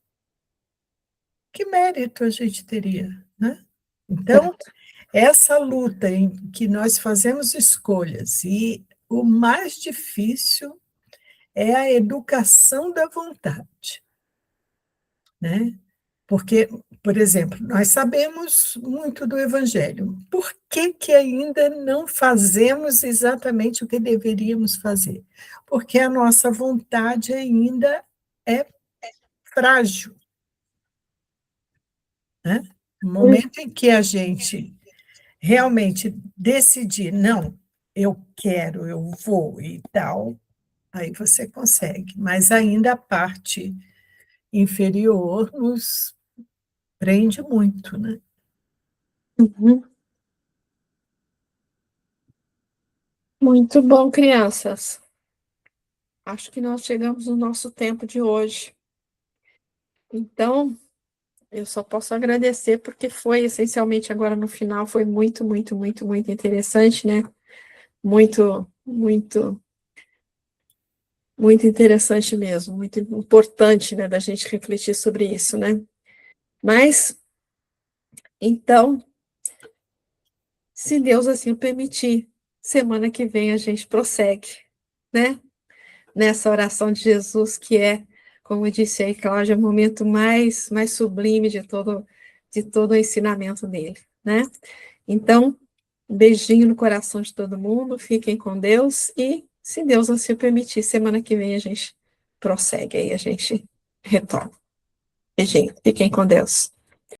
que mérito a gente teria, né? Então, essa luta em que nós fazemos escolhas, e o mais difícil é a educação da vontade, né? Porque, por exemplo, nós sabemos muito do Evangelho. Por que que ainda não fazemos exatamente o que deveríamos fazer? Porque a nossa vontade ainda é frágil, né? No momento em que a gente realmente decidir, não, eu quero, eu vou e tal, aí você consegue. Mas ainda a parte inferior nos prende muito, né? Uhum. Muito bom, crianças. Acho que nós chegamos no nosso tempo de hoje. Então, eu só posso agradecer, porque foi essencialmente agora no final, foi muito, muito, muito, muito interessante, né? Muito, muito, muito interessante mesmo, muito importante, né, da gente refletir sobre isso, né? Mas, então, se Deus assim o permitir, semana que vem a gente prossegue, né? Nessa oração de Jesus, que é, como eu disse aí, Cláudia, o momento mais sublime de todo o ensinamento dele, né? Então, um beijinho no coração de todo mundo, fiquem com Deus e, se Deus assim permitir, semana que vem a gente prossegue aí, a gente retorna. Beijinho, fiquem com Deus.